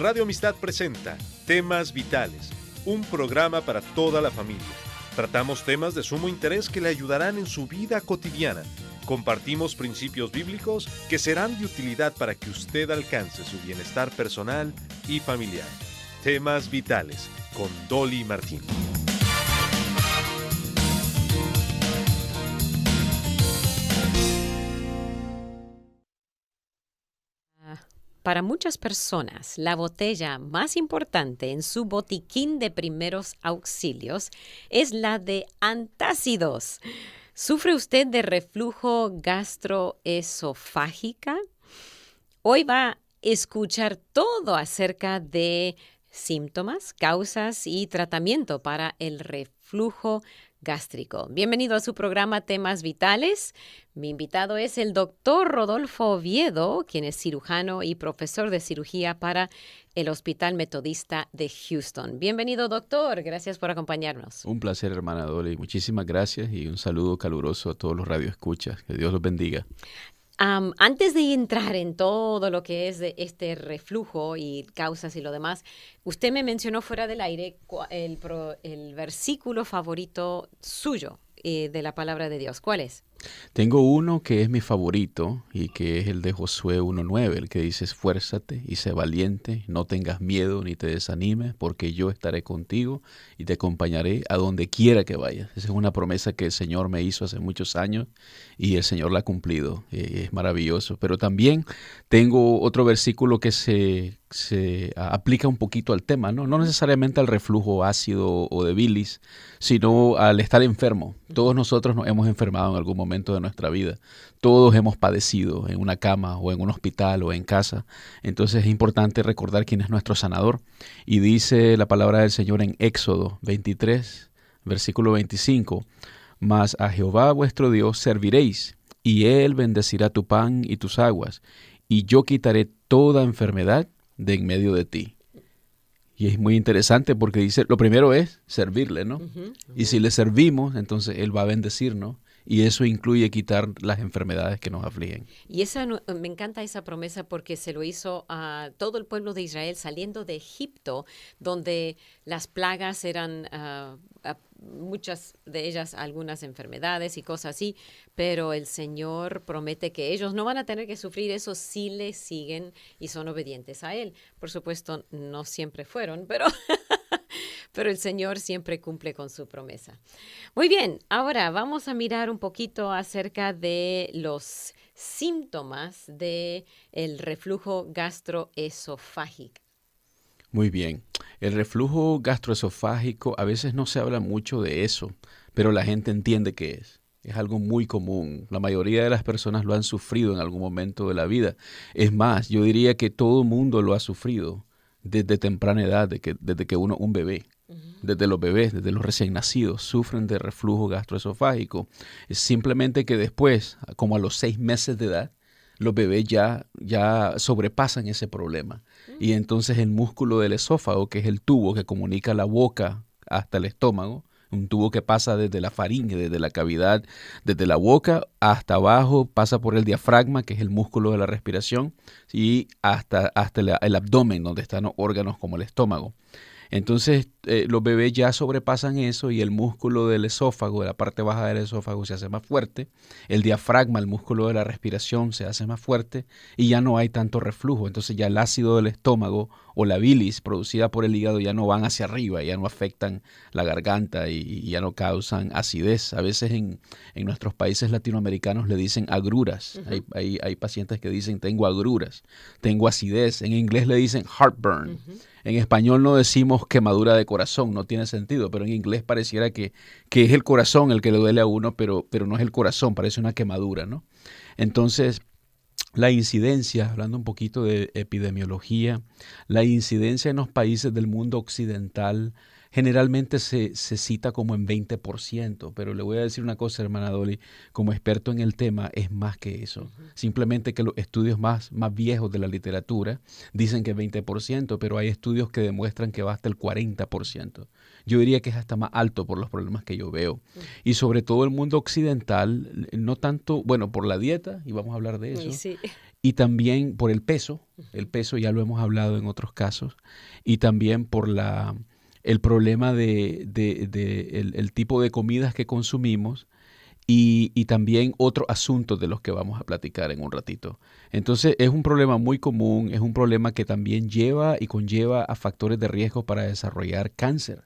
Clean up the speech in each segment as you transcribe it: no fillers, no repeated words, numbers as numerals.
Radio Amistad presenta Temas Vitales, un programa para toda la familia. Tratamos temas de sumo interés que le ayudarán en su vida cotidiana. Compartimos principios bíblicos que serán de utilidad para que usted alcance su bienestar personal y familiar. Temas Vitales, con Dolly Martín. Para muchas personas, la botella más importante en su botiquín de primeros auxilios es la de antácidos. ¿Sufre usted de reflujo gastroesofágica? Hoy va a escuchar todo acerca de síntomas, causas y tratamiento para el reflujo gástrico. Bienvenido a su programa Temas Vitales. Mi invitado es el doctor Rodolfo Oviedo, quien es cirujano y profesor de cirugía para el Hospital Metodista de Houston. Bienvenido, doctor. Gracias por acompañarnos. Un placer, hermana Dolly. Muchísimas gracias y un saludo caluroso a todos los radioescuchas. Que Dios los bendiga. Antes de entrar en todo lo que es de este reflujo y causas y lo demás, usted me mencionó fuera del aire el versículo favorito suyo de la palabra de Dios. ¿Cuál es? Tengo uno que es mi favorito y que es el de Josué 1:9, el que dice: esfuérzate y sé valiente, no tengas miedo ni te desanimes, porque yo estaré contigo y te acompañaré a donde quiera que vayas. Esa es una promesa que el Señor me hizo hace muchos años y el Señor la ha cumplido. Es maravilloso. Pero también tengo otro versículo que se aplica un poquito al tema, ¿no? No necesariamente al reflujo ácido o de bilis, sino al estar enfermo. Todos nosotros nos hemos enfermado en algún momento de nuestra vida. Todos hemos padecido en una cama o en un hospital o en casa. Entonces es importante recordar quién es nuestro sanador. Y dice la palabra del Señor en Éxodo 23, versículo 25, mas a Jehová vuestro Dios serviréis, y Él bendecirá tu pan y tus aguas, y yo quitaré toda enfermedad de en medio de ti. Y es muy interesante porque dice, lo primero es servirle, ¿no? Y si le servimos, entonces Él va a bendecirnos. Y eso incluye quitar las enfermedades que nos afligen. Y me encanta esa promesa porque se lo hizo a todo el pueblo de Israel saliendo de Egipto, donde las plagas eran muchas de ellas algunas enfermedades y cosas así, pero el Señor promete que ellos no van a tener que sufrir eso si le siguen y son obedientes a Él. Por supuesto, no siempre fueron, pero el Señor siempre cumple con su promesa. Muy bien, ahora vamos a mirar un poquito acerca de los síntomas del reflujo gastroesofágico. Muy bien. El reflujo gastroesofágico, a veces no se habla mucho de eso, pero la gente entiende que es. Es algo muy común. La mayoría de las personas lo han sufrido en algún momento de la vida. Es más, yo diría que todo el mundo lo ha sufrido desde temprana edad, desde que un bebé. Desde los bebés, desde los recién nacidos, sufren de reflujo gastroesofágico. Es simplemente que después, como a los 6 meses de edad, los bebés ya sobrepasan ese problema. Y entonces el músculo del esófago, que es el tubo que comunica la boca hasta el estómago, un tubo que pasa desde la faringe, desde la cavidad, desde la boca hasta abajo, pasa por el diafragma, que es el músculo de la respiración, y hasta el abdomen, donde están los órganos como el estómago. Entonces los bebés ya sobrepasan eso y el músculo del esófago, de la parte baja del esófago, se hace más fuerte. El diafragma, el músculo de la respiración, se hace más fuerte y ya no hay tanto reflujo. Entonces ya el ácido del estómago o la bilis producida por el hígado ya no van hacia arriba, ya no afectan la garganta y ya no causan acidez. A veces en nuestros países latinoamericanos le dicen agruras. Hay pacientes que dicen tengo agruras, tengo acidez. En inglés le dicen heartburn. En español no decimos quemadura de corazón, no tiene sentido, pero en inglés pareciera que es el corazón el que le duele a uno, pero no es el corazón, parece una quemadura, ¿no? Entonces, la incidencia, hablando un poquito de epidemiología, la incidencia en los países del mundo occidental generalmente se cita como en 20%, pero le voy a decir una cosa, hermana Dolly, como experto en el tema, es más que eso. Simplemente que los estudios más viejos de la literatura dicen que 20%, pero hay estudios que demuestran que va hasta el 40%. Yo diría que es hasta más alto por los problemas que yo veo. Y sobre todo el mundo occidental, no tanto, bueno, por la dieta, y vamos a hablar de eso, Sí. y también por el peso ya lo hemos hablado en otros casos, y también por el problema el tipo de comidas que consumimos, y también otros asuntos de los que vamos a platicar en un ratito. Entonces es un problema muy común, es un problema que también lleva y conlleva a factores de riesgo para desarrollar cáncer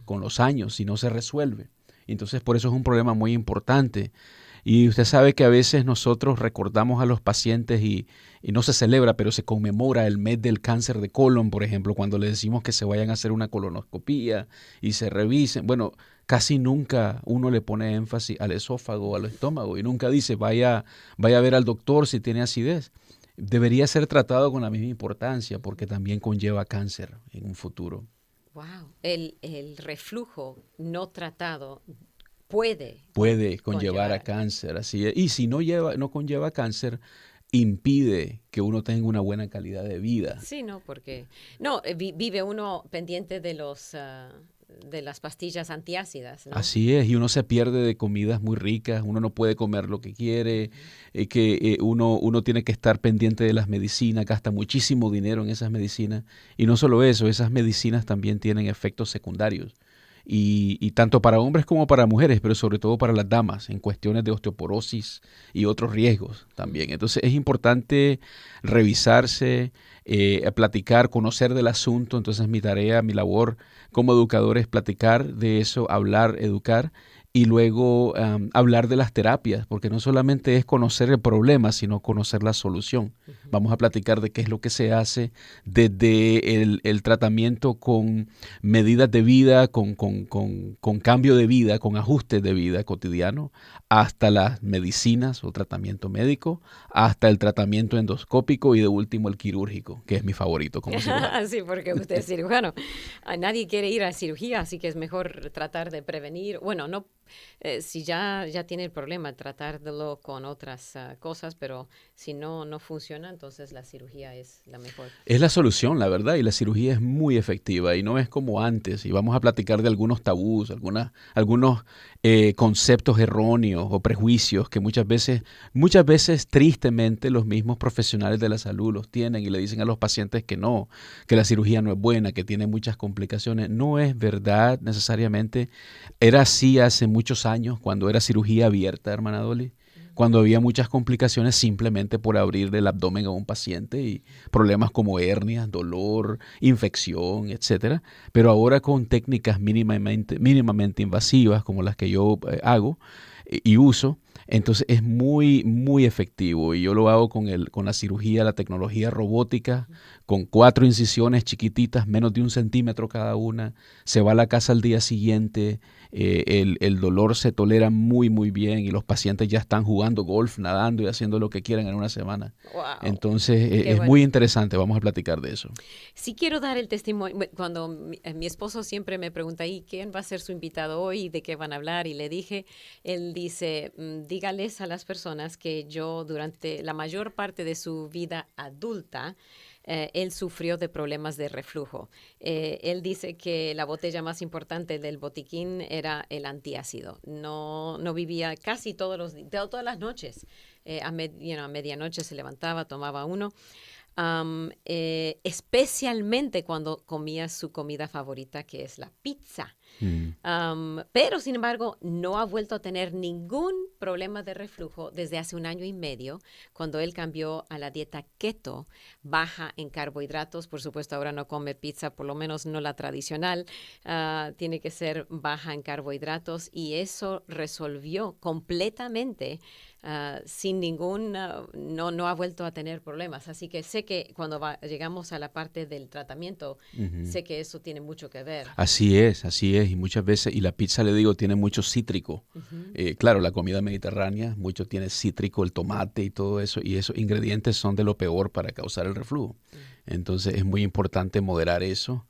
con los años si no se resuelve. Entonces por eso es un problema muy importante. Y usted sabe que a veces nosotros recordamos a los pacientes y no se celebra, pero se conmemora el mes del cáncer de colon, por ejemplo, cuando le decimos que se vayan a hacer una colonoscopía y se revisen. Bueno, casi nunca uno le pone énfasis al esófago o al estómago y nunca dice vaya a ver al doctor si tiene acidez. Debería ser tratado con la misma importancia porque también conlleva cáncer en un futuro. Wow, el reflujo no tratado puede conllevar a cáncer, así es. Y si no conlleva cáncer, impide que uno tenga una buena calidad de vida. Sí, no, porque vive uno pendiente de de las pastillas antiácidas, ¿no? Así es, y uno se pierde de comidas muy ricas, uno no puede comer lo que quiere, uno tiene que estar pendiente de las medicinas, gasta muchísimo dinero en esas medicinas, y no solo eso, esas medicinas también tienen efectos secundarios. Y tanto para hombres como para mujeres, pero sobre todo para las damas, en cuestiones de osteoporosis y otros riesgos también. Entonces es importante revisarse, platicar, conocer del asunto. Entonces mi tarea, mi labor como educador es platicar de eso, hablar, educar y luego hablar de las terapias, porque no solamente es conocer el problema, sino conocer la solución. Uh-huh. Vamos a platicar de qué es lo que se hace desde el tratamiento con medidas de vida, con cambio de vida, con ajustes de vida cotidiano, hasta las medicinas o tratamiento médico, hasta el tratamiento endoscópico y de último el quirúrgico, que es mi favorito como cirujano. Sí, porque usted es cirujano. Nadie quiere ir a cirugía, así que es mejor tratar de prevenir. Bueno, no. Si ya tiene el problema, tratarlo con otras cosas, pero si no funciona, entonces la cirugía es la mejor. Es la solución, la verdad, y la cirugía es muy efectiva y no es como antes. Y vamos a platicar de algunos tabús, algunos conceptos erróneos o prejuicios que muchas veces tristemente los mismos profesionales de la salud los tienen y le dicen a los pacientes que no, que la cirugía no es buena, que tiene muchas complicaciones. No es verdad necesariamente. Era así hace muchos años cuando era cirugía abierta, hermana Dolly, cuando había muchas complicaciones simplemente por abrir el abdomen a un paciente y problemas como hernias, dolor, infección, etcétera. Pero ahora con técnicas mínimamente invasivas como las que yo hago y uso, entonces es muy, muy efectivo y yo lo hago con la cirugía, la tecnología robótica, con 4 incisiones chiquititas, menos de 1 centímetro cada una. Se va a la casa al día siguiente, el dolor se tolera muy, muy bien y los pacientes ya están jugando golf, nadando y haciendo lo que quieran en una semana. Wow. Entonces es bueno. Muy interesante, vamos a platicar de eso. Sí quiero dar el testimonio. Cuando mi esposo siempre me pregunta, ¿y quién va a ser su invitado hoy? ¿De qué van a hablar? Y le dije, él dice, dígales a las personas que yo durante la mayor parte de su vida adulta, él sufrió de problemas de reflujo. Él dice que la botella más importante del botiquín era el antiácido. No vivía casi todas las noches. A medianoche se levantaba, tomaba uno. Especialmente cuando comía su comida favorita, que es la pizza. Pero, sin embargo, no ha vuelto a tener ningún problema de reflujo desde hace 1 año y medio, cuando él cambió a la dieta keto, baja en carbohidratos. Por supuesto, ahora no come pizza, por lo menos no la tradicional. Tiene que ser baja en carbohidratos y eso resolvió completamente sin ningún, no ha vuelto a tener problemas. Así que sé que cuando llegamos a la parte del tratamiento, sé que eso tiene mucho que ver. Así es, y muchas veces, y la pizza, le digo, tiene mucho cítrico. Claro, la comida mediterránea, mucho tiene cítrico, el tomate y todo eso, y esos ingredientes son de lo peor para causar el reflujo. Entonces es muy importante moderar eso.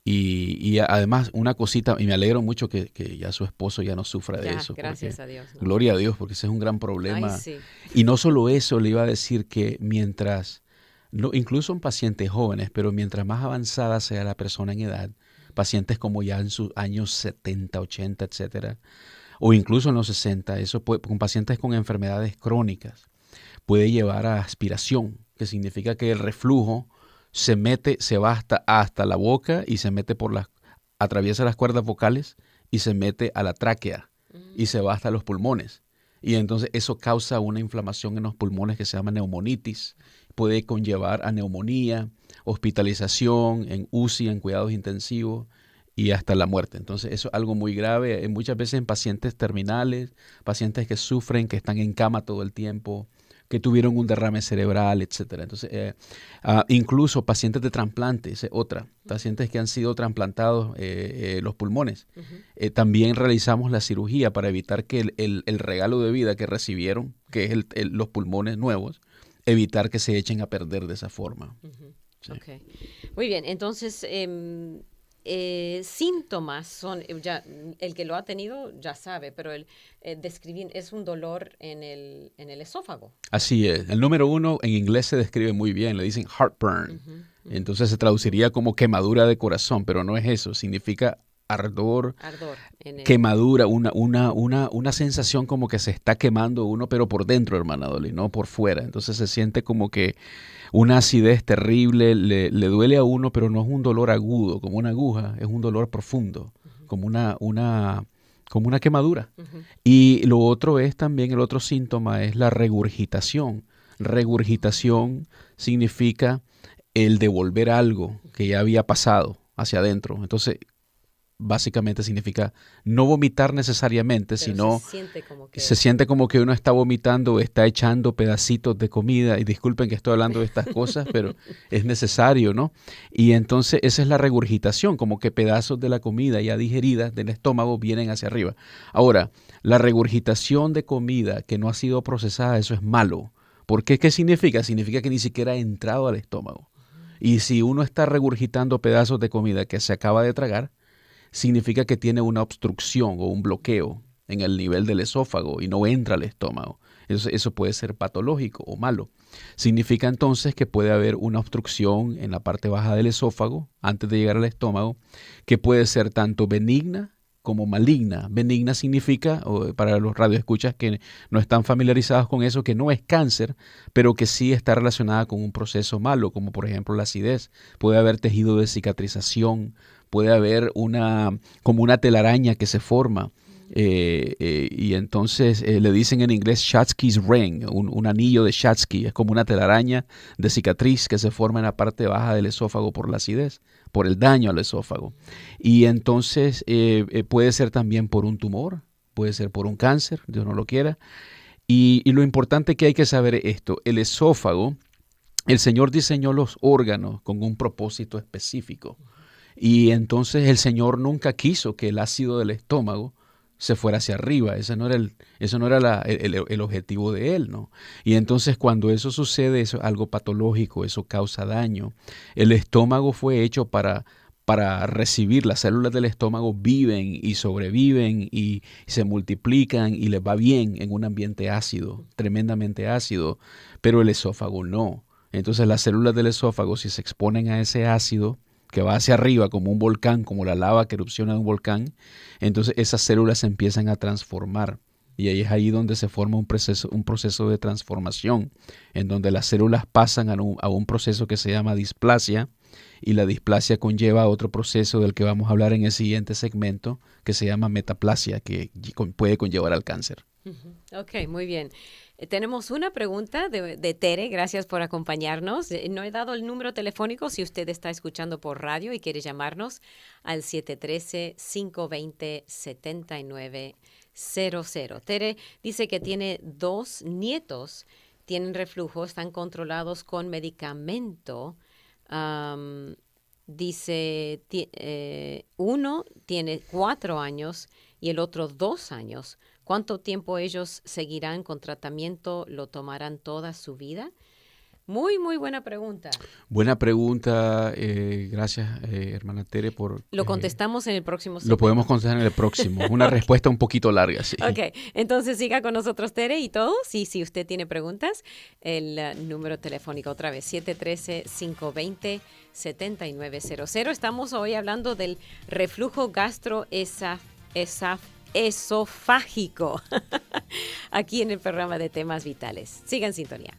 Y además una cosita, y me alegro mucho que ya su esposo ya no sufra de eso. Gracias a Dios. ¿No? Gloria a Dios, porque ese es un gran problema. Ay, sí. Y no solo eso, le iba a decir que incluso en pacientes jóvenes, pero mientras más avanzada sea la persona en edad, pacientes como ya en sus años 70, 80, etcétera, o incluso en los 60, con pacientes con enfermedades crónicas, puede llevar a aspiración, que significa que el reflujo se va hasta la boca y se mete atraviesa las cuerdas vocales y se mete a la tráquea y se va hasta los pulmones. Y entonces eso causa una inflamación en los pulmones que se llama neumonitis. Puede conllevar a neumonía, hospitalización, en UCI, en cuidados intensivos y hasta la muerte. Entonces eso es algo muy grave. Muchas veces en pacientes terminales, pacientes que sufren, que están en cama todo el tiempo, que tuvieron un derrame cerebral, etcétera. Entonces, incluso pacientes de trasplantes, pacientes que han sido trasplantados los pulmones. También realizamos la cirugía para evitar que el regalo de vida que recibieron, que es los pulmones nuevos, evitar que se echen a perder de esa forma. Sí. Okay. Muy bien, entonces síntomas son, ya el que lo ha tenido ya sabe, pero describir es un dolor en el esófago. Así es. El número 1 en inglés se describe muy bien, le dicen heartburn. Entonces se traduciría como quemadura de corazón, pero no es eso, significa ardor quemadura, una sensación como que se está quemando uno, pero por dentro, hermana Dolly, no por fuera. Entonces se siente como que una acidez terrible, le duele a uno, pero no es un dolor agudo, como una aguja, es un dolor profundo, como una quemadura. Y lo otro es también, el otro síntoma es la regurgitación. Regurgitación significa el devolver algo que ya había pasado hacia adentro. Entonces, básicamente significa no vomitar necesariamente, pero sino se siente como que uno está vomitando, está echando pedacitos de comida, y disculpen que estoy hablando de estas cosas, pero es necesario, ¿no? Y entonces esa es la regurgitación, como que pedazos de la comida ya digeridas del estómago vienen hacia arriba. Ahora, la regurgitación de comida que no ha sido procesada, eso es malo. ¿Por qué? ¿Qué significa? Significa que ni siquiera ha entrado al estómago. Y si uno está regurgitando pedazos de comida que se acaba de tragar, significa que tiene una obstrucción o un bloqueo en el nivel del esófago y no entra al estómago. Eso puede ser patológico o malo. Significa entonces que puede haber una obstrucción en la parte baja del esófago antes de llegar al estómago, que puede ser tanto benigna como maligna. Benigna significa, para los radioescuchas que no están familiarizados con eso, que no es cáncer, pero que sí está relacionada con un proceso malo, como por ejemplo la acidez. Puede haber tejido de cicatrización, puede haber como una telaraña que se forma. Y entonces le dicen en inglés Schatzki's ring, un anillo de Schatzki. Es como una telaraña de cicatriz que se forma en la parte baja del esófago por la acidez, por el daño al esófago. Y entonces puede ser también por un tumor, puede ser por un cáncer, Dios no lo quiera. Y lo importante que hay que saber es esto: el esófago, el Señor diseñó los órganos con un propósito específico. Y entonces el Señor nunca quiso que el ácido del estómago se fuera hacia arriba. Ese no era el objetivo de Él, ¿no? Y entonces cuando eso sucede, eso es algo patológico, eso causa daño. El estómago fue hecho para recibir, las células del estómago viven y sobreviven y se multiplican y les va bien en un ambiente ácido, tremendamente ácido, pero el esófago no. Entonces las células del esófago, si se exponen a ese ácido que va hacia arriba como un volcán, como la lava que erupciona de un volcán, entonces esas células se empiezan a transformar. Y ahí es ahí donde se forma un proceso de transformación, en donde las células pasan a un proceso que se llama displasia, y la displasia conlleva otro proceso del que vamos a hablar en el siguiente segmento, que se llama metaplasia, que puede conllevar al cáncer. Ok, muy bien. Tenemos una pregunta de Tere, gracias por acompañarnos. No he dado el número telefónico si usted está escuchando por radio y quiere llamarnos al 713-520-7900. Tere dice que tiene 2 nietos, tienen reflujo, están controlados con medicamento. Dice, uno tiene 4 años y el otro 2 años. ¿Cuánto tiempo ellos seguirán con tratamiento? ¿Lo tomarán toda su vida? Muy, muy buena pregunta. Buena pregunta. Gracias, hermana Tere, por... Lo contestamos en el próximo segmento. Lo podemos contestar en el próximo. Una respuesta un poquito larga, sí. Ok, entonces siga con nosotros, Tere, y todos. Y si usted tiene preguntas, el número telefónico otra vez, 713-520-7900. Estamos hoy hablando del reflujo gastroesofágico. gastroesofágico, aquí en el programa de Temas Vitales. Sigan en sintonía.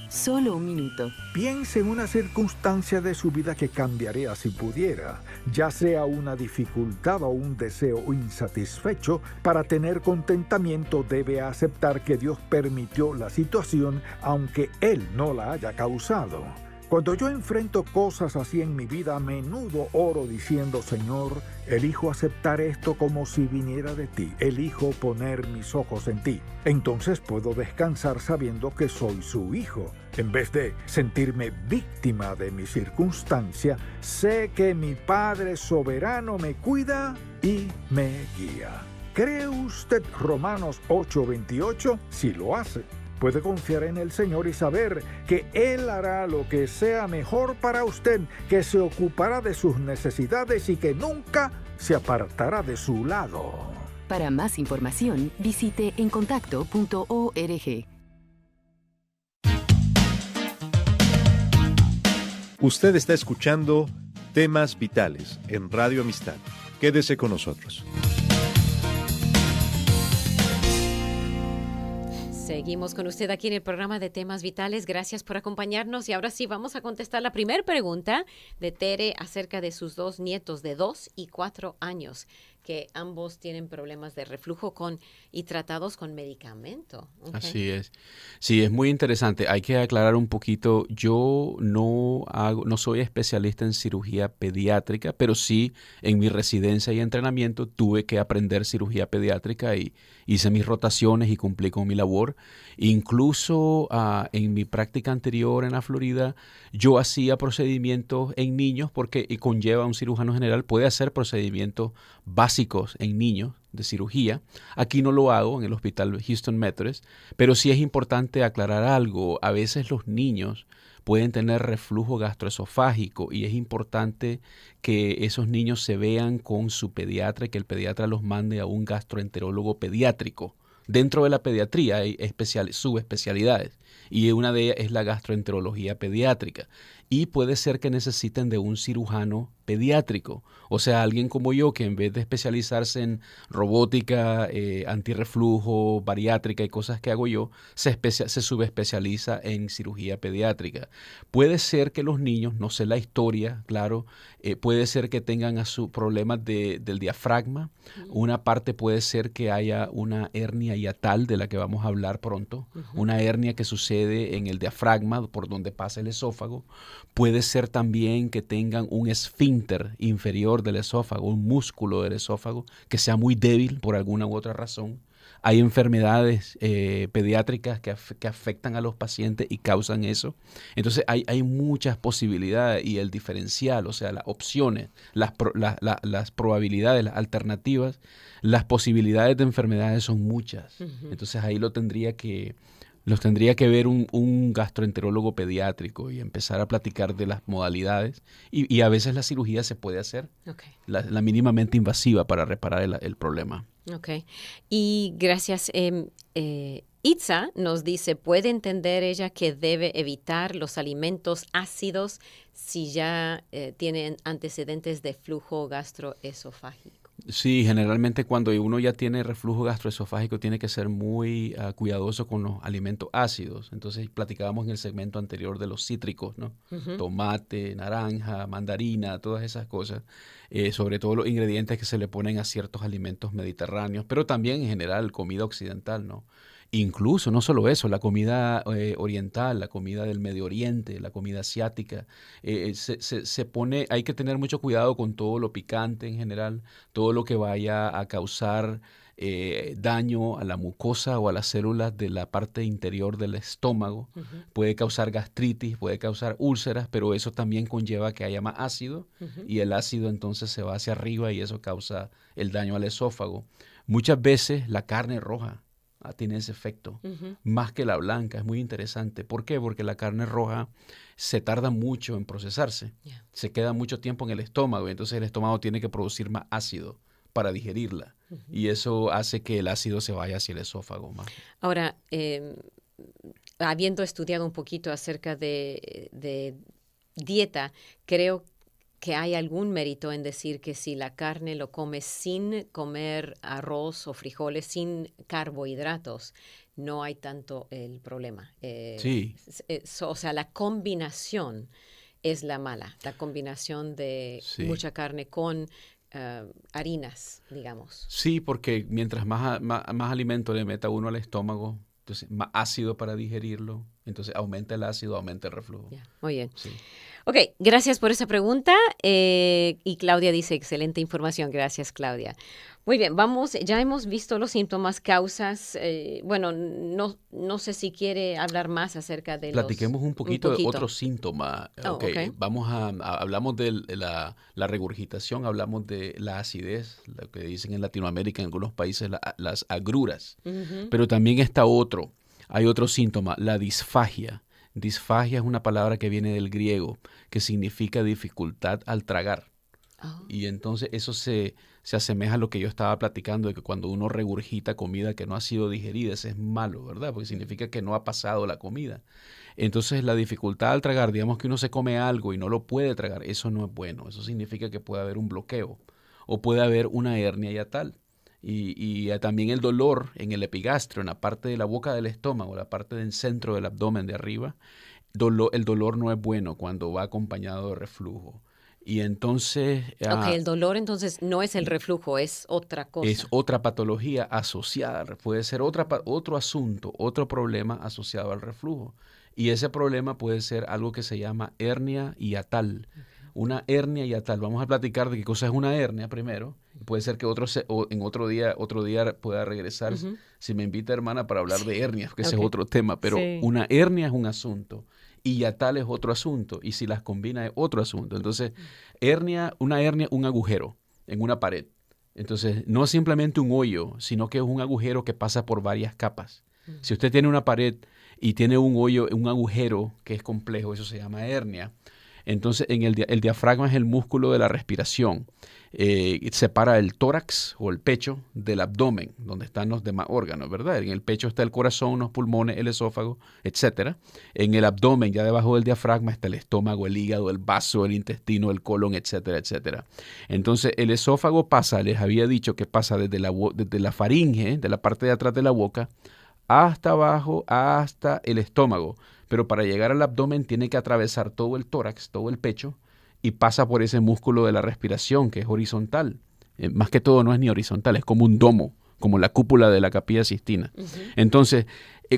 Solo un minuto. Piense en una circunstancia de su vida que cambiaría si pudiera, ya sea una dificultad o un deseo insatisfecho. Para tener contentamiento debe aceptar que Dios permitió la situación, aunque Él no la haya causado. Cuando yo enfrento cosas así en mi vida, a menudo oro diciendo: Señor, elijo aceptar esto como si viniera de ti. Elijo poner mis ojos en ti. Entonces puedo descansar sabiendo que soy su hijo. En vez de sentirme víctima de mi circunstancia, sé que mi Padre soberano me cuida y me guía. ¿Cree usted Romanos 8:28? Si lo hace, puede confiar en el Señor y saber que Él hará lo que sea mejor para usted, que se ocupará de sus necesidades y que nunca se apartará de su lado. Para más información, visite encontacto.org. Usted está escuchando Temas Vitales en Radio Amistad. Quédese con nosotros. Seguimos con usted aquí en el programa de Temas Vitales. Gracias por acompañarnos. Y ahora sí vamos a contestar la primera pregunta de Tere acerca de sus dos nietos de 2 y 4 años, que ambos tienen problemas de reflujo y tratados con medicamento. Okay. Así es. Sí, es muy interesante. Hay que aclarar un poquito. Yo no soy especialista en cirugía pediátrica, pero sí en mi residencia y entrenamiento tuve que aprender cirugía pediátrica y hice mis rotaciones y cumplí con mi labor. Incluso en mi práctica anterior en la Florida, yo hacía procedimientos en niños porque conlleva un cirujano general, puede hacer procedimientos básicos en niños de cirugía. Aquí no lo hago en el hospital Houston Methodist, pero sí es importante aclarar algo. A veces los niños pueden tener reflujo gastroesofágico y es importante que esos niños se vean con su pediatra y que el pediatra los mande a un gastroenterólogo pediátrico. Dentro de la pediatría hay subespecialidades y una de ellas es la gastroenterología pediátrica. Y puede ser que necesiten de un cirujano pediátrico, o sea, alguien como yo que en vez de especializarse en robótica, antirreflujo, bariátrica y cosas que hago yo, se subespecializa en cirugía pediátrica. Puede ser que los niños, no sé la historia, claro, puede ser que tengan problemas del diafragma. Una parte puede ser que haya una hernia hiatal de la que vamos a hablar pronto, una hernia que sucede en el diafragma por donde pasa el esófago. Puede ser también que tengan un esfínter inferior del esófago, un músculo del esófago que sea muy débil por alguna u otra razón. Hay enfermedades pediátricas que afectan a los pacientes y causan eso. Entonces hay muchas posibilidades y el diferencial, o sea, las opciones, las probabilidades, las alternativas, las posibilidades de enfermedades son muchas. Entonces ahí los tendría que ver un gastroenterólogo pediátrico y empezar a platicar de las modalidades. Y a veces la cirugía se puede hacer, la mínimamente invasiva para reparar el problema. Ok. Y gracias. Itza nos dice, ¿puede entender ella que debe evitar los alimentos ácidos si ya tiene antecedentes de flujo gastroesofágico? Sí, generalmente cuando uno ya tiene reflujo gastroesofágico tiene que ser muy cuidadoso con los alimentos ácidos. Entonces platicábamos en el segmento anterior de los cítricos, ¿no? Tomate, naranja, mandarina, todas esas cosas. Sobre todo los ingredientes que se le ponen a ciertos alimentos mediterráneos, pero también en general comida occidental, ¿no? Incluso, no solo eso, la comida oriental, la comida del Medio Oriente, la comida asiática, se pone, hay que tener mucho cuidado con todo lo picante en general, todo lo que vaya a causar daño a la mucosa o a las células de la parte interior del estómago. Puede causar gastritis, puede causar úlceras, pero eso también conlleva que haya más ácido y el ácido entonces se va hacia arriba y eso causa el daño al esófago. Muchas veces la carne roja tiene ese efecto, más que la blanca. Es muy interesante. ¿Por qué? Porque la carne roja se tarda mucho en procesarse. Se queda mucho tiempo en el estómago y entonces el estómago tiene que producir más ácido para digerirla. Y eso hace que el ácido se vaya hacia el esófago más. Ahora, habiendo estudiado un poquito acerca de dieta, creo que hay algún mérito en decir que si la carne lo comes sin comer arroz o frijoles, sin carbohidratos, no hay tanto el problema. Sí. O sea, la combinación es la mala, la combinación de mucha carne con harinas, digamos. Sí, porque mientras más alimento le meta uno al estómago, entonces más ácido para digerirlo, entonces aumenta el ácido, aumenta el reflujo. Yeah, muy bien. Sí. Ok, gracias por esa pregunta. Y Claudia dice, excelente información. Gracias, Claudia. Muy bien, ya hemos visto los síntomas, causas. Bueno, no sé si quiere hablar más acerca de Platiquemos un poquito de otro síntoma. Okay. Hablamos de la regurgitación, hablamos de la acidez, lo que dicen en Latinoamérica, en algunos países, las agruras. Pero también hay otro síntoma, la disfagia. Disfagia es una palabra que viene del griego, que significa dificultad al tragar. Y entonces eso se asemeja a lo que yo estaba platicando, de que cuando uno regurgita comida que no ha sido digerida, eso es malo, ¿verdad? Porque significa que no ha pasado la comida. Entonces la dificultad al tragar, digamos que uno se come algo y no lo puede tragar, eso no es bueno. Eso significa que puede haber un bloqueo o puede haber una hernia hiatal. Y también el dolor en el epigastrio, en la parte de la boca del estómago, la parte del centro del abdomen de arriba, el dolor no es bueno cuando va acompañado de reflujo. Y entonces... el dolor entonces no es el reflujo, es otra cosa. Es otra patología asociada, puede ser otro asunto, otro problema asociado al reflujo. Y ese problema puede ser algo que se llama hernia hiatal. Una hernia hiatal. Vamos a platicar de qué cosa es una hernia primero. Puede ser que en otro día pueda regresar, si me invita, hermana, para hablar de hernias, que ese es otro tema. Pero una hernia es un asunto y hiatal es otro asunto. Y si las combina es otro asunto. Entonces, una hernia, un agujero en una pared. Entonces, no es simplemente un hoyo, sino que es un agujero que pasa por varias capas. Si usted tiene una pared y tiene un hoyo, un agujero que es complejo, eso se llama hernia. Entonces, el diafragma es el músculo de la respiración. Separa el tórax o el pecho del abdomen, donde están los demás órganos, ¿verdad? En el pecho está el corazón, los pulmones, el esófago, etc. En el abdomen, ya debajo del diafragma, está el estómago, el hígado, el vaso, el intestino, el colon, etcétera, etcétera. Entonces, el esófago les había dicho que pasa desde la faringe, de la parte de atrás de la boca, hasta abajo, hasta el estómago. Pero para llegar al abdomen tiene que atravesar todo el tórax, todo el pecho, y pasa por ese músculo de la respiración, que es horizontal. Más que todo no es ni horizontal, es como un domo, como la cúpula de la Capilla Sixtina. Entonces,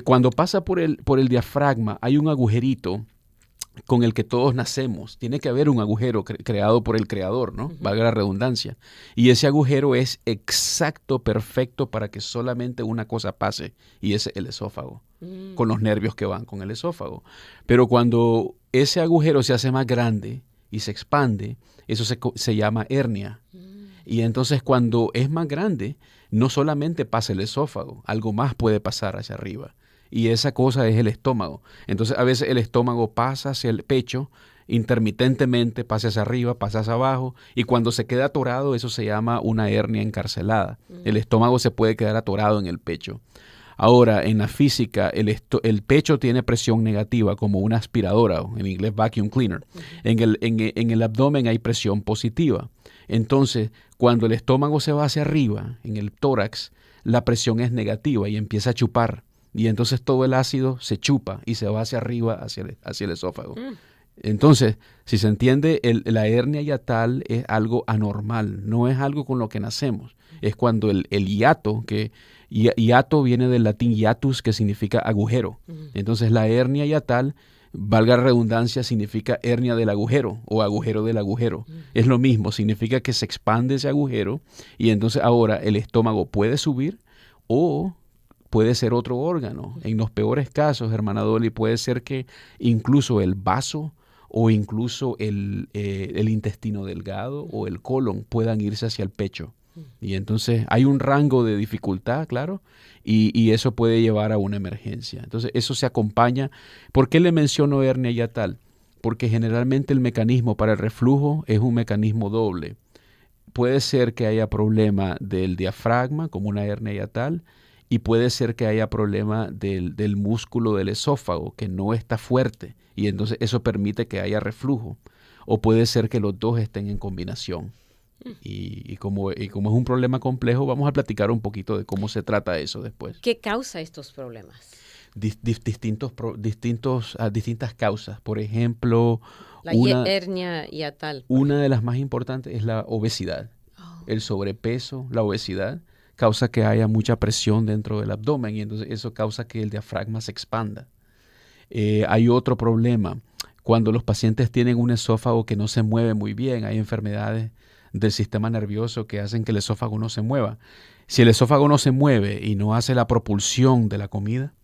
cuando pasa por el diafragma, hay un agujerito con el que todos nacemos. Tiene que haber un agujero creado por el Creador, ¿no? Valga la redundancia. Y ese agujero es exacto, perfecto para que solamente una cosa pase, y es el esófago, con los nervios que van con el esófago. Pero cuando ese agujero se hace más grande y se expande, eso se llama hernia. Y entonces cuando es más grande, no solamente pasa el esófago, algo más puede pasar hacia arriba. Y esa cosa es el estómago. Entonces a veces el estómago pasa hacia el pecho, intermitentemente pasa hacia arriba, pasa hacia abajo, y cuando se queda atorado, eso se llama una hernia encarcelada. El estómago se puede quedar atorado en el pecho. Ahora, en la física, el pecho tiene presión negativa, como una aspiradora, en inglés vacuum cleaner. En el abdomen hay presión positiva. Entonces, cuando el estómago se va hacia arriba, en el tórax, la presión es negativa y empieza a chupar. Y entonces todo el ácido se chupa y se va hacia arriba, hacia el esófago. Entonces, si se entiende, la hernia hiatal es algo anormal, no es algo con lo que nacemos. Es cuando el hiato, hiato viene del latín hiatus, que significa agujero. Entonces la hernia hiatal, valga la redundancia, significa hernia del agujero o agujero del agujero. Es lo mismo, significa que se expande ese agujero y entonces ahora el estómago puede subir o puede ser otro órgano. En los peores casos, hermana Dolly, puede ser que incluso el vaso o incluso el intestino delgado o el colon puedan irse hacia el pecho. Y entonces hay un rango de dificultad, claro, y eso puede llevar a una emergencia. Entonces eso se acompaña. ¿Por qué le menciono hernia hiatal? Porque generalmente el mecanismo para el reflujo es un mecanismo doble. puede ser que haya problema del diafragma, como una hernia hiatal, y puede ser que haya problema del músculo del esófago, que no está fuerte, y entonces eso permite que haya reflujo. O puede ser que los dos estén en combinación. Y como es un problema complejo, vamos a platicar un poquito de cómo se trata eso después. ¿Qué causa estos problemas? Distintas causas. Por ejemplo, La hernia hiatal. Una de las más importantes es la obesidad. El sobrepeso, la obesidad, causa que haya mucha presión dentro del abdomen y entonces eso causa que el diafragma se expanda. Hay otro problema. Cuando los pacientes tienen un esófago que no se mueve muy bien, hay enfermedades del sistema nervioso que hacen que el esófago no se mueva. Si el esófago no se mueve y no hace la propulsión de la comida,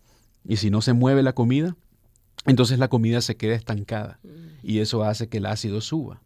y si no se mueve la comida, entonces la comida se queda estancada y eso hace que el ácido suba.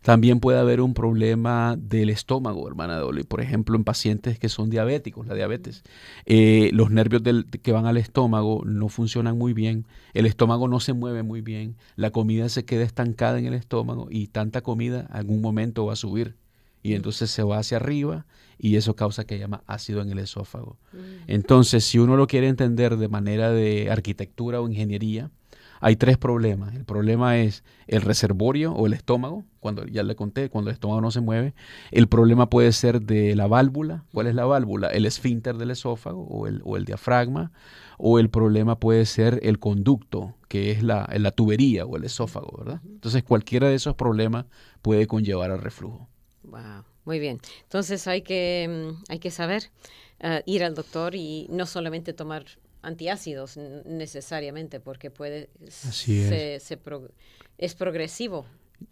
También puede haber un problema del estómago, hermana Dolly. Por ejemplo, en pacientes que son diabéticos, la diabetes, los nervios que van al estómago no funcionan muy bien, el estómago no se mueve muy bien, la comida se queda estancada en el estómago y tanta comida en algún momento va a subir y entonces se va hacia arriba y eso causa que haya más ácido en el esófago. Entonces, si uno lo quiere entender de manera de arquitectura o ingeniería, hay 3 problemas. El problema es el reservorio o el estómago, cuando ya le conté, cuando el estómago no se mueve. El problema puede ser de la válvula. ¿Cuál es la válvula? El esfínter del esófago o el diafragma. O el problema puede ser el conducto, que es la tubería o el esófago, ¿verdad? Entonces, cualquiera de esos problemas puede conllevar al reflujo. Wow, muy bien. Entonces, hay que saber ir al doctor y no solamente tomar antiácidos necesariamente porque es progresivo.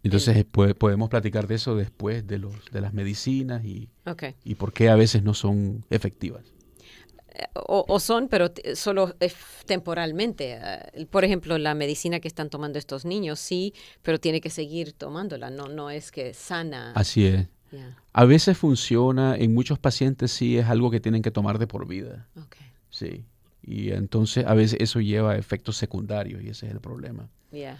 Entonces podemos platicar de eso después de las medicinas y por qué a veces no son efectivas. O son, pero solo temporalmente. Por ejemplo, la medicina que están tomando estos niños, sí, pero tiene que seguir tomándola, no es que sana. Así es. Yeah. A veces funciona, en muchos pacientes sí es algo que tienen que tomar de por vida. Sí. Y entonces a veces eso lleva a efectos secundarios y ese es el problema. Yeah.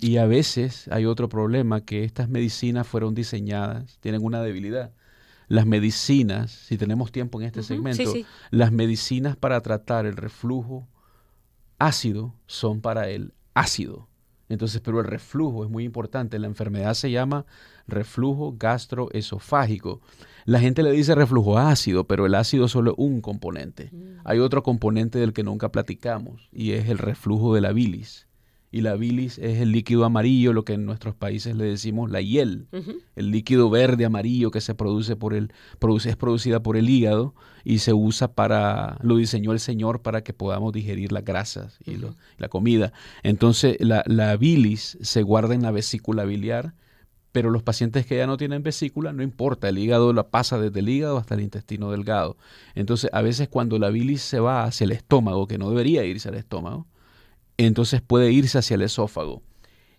Y a veces hay otro problema, que estas medicinas fueron diseñadas, tienen una debilidad. Las medicinas, si tenemos tiempo en este segmento, sí. Las medicinas para tratar el reflujo ácido son para el ácido. Entonces, pero el reflujo es muy importante. La enfermedad se llama reflujo gastroesofágico. La gente le dice reflujo ácido, pero el ácido solo es un componente. Hay otro componente del que nunca platicamos y es el reflujo de la bilis. Y la bilis es el líquido amarillo, lo que en nuestros países le decimos la hiel. El líquido verde amarillo que se produce es producida por el hígado y se usa lo diseñó el Señor para que podamos digerir las grasas y la comida. Entonces la bilis se guarda en la vesícula biliar, pero los pacientes que ya no tienen vesícula, no importa, el hígado la pasa desde el hígado hasta el intestino delgado. Entonces a veces cuando la bilis se va hacia el estómago, que no debería irse al estómago, entonces puede irse hacia el esófago.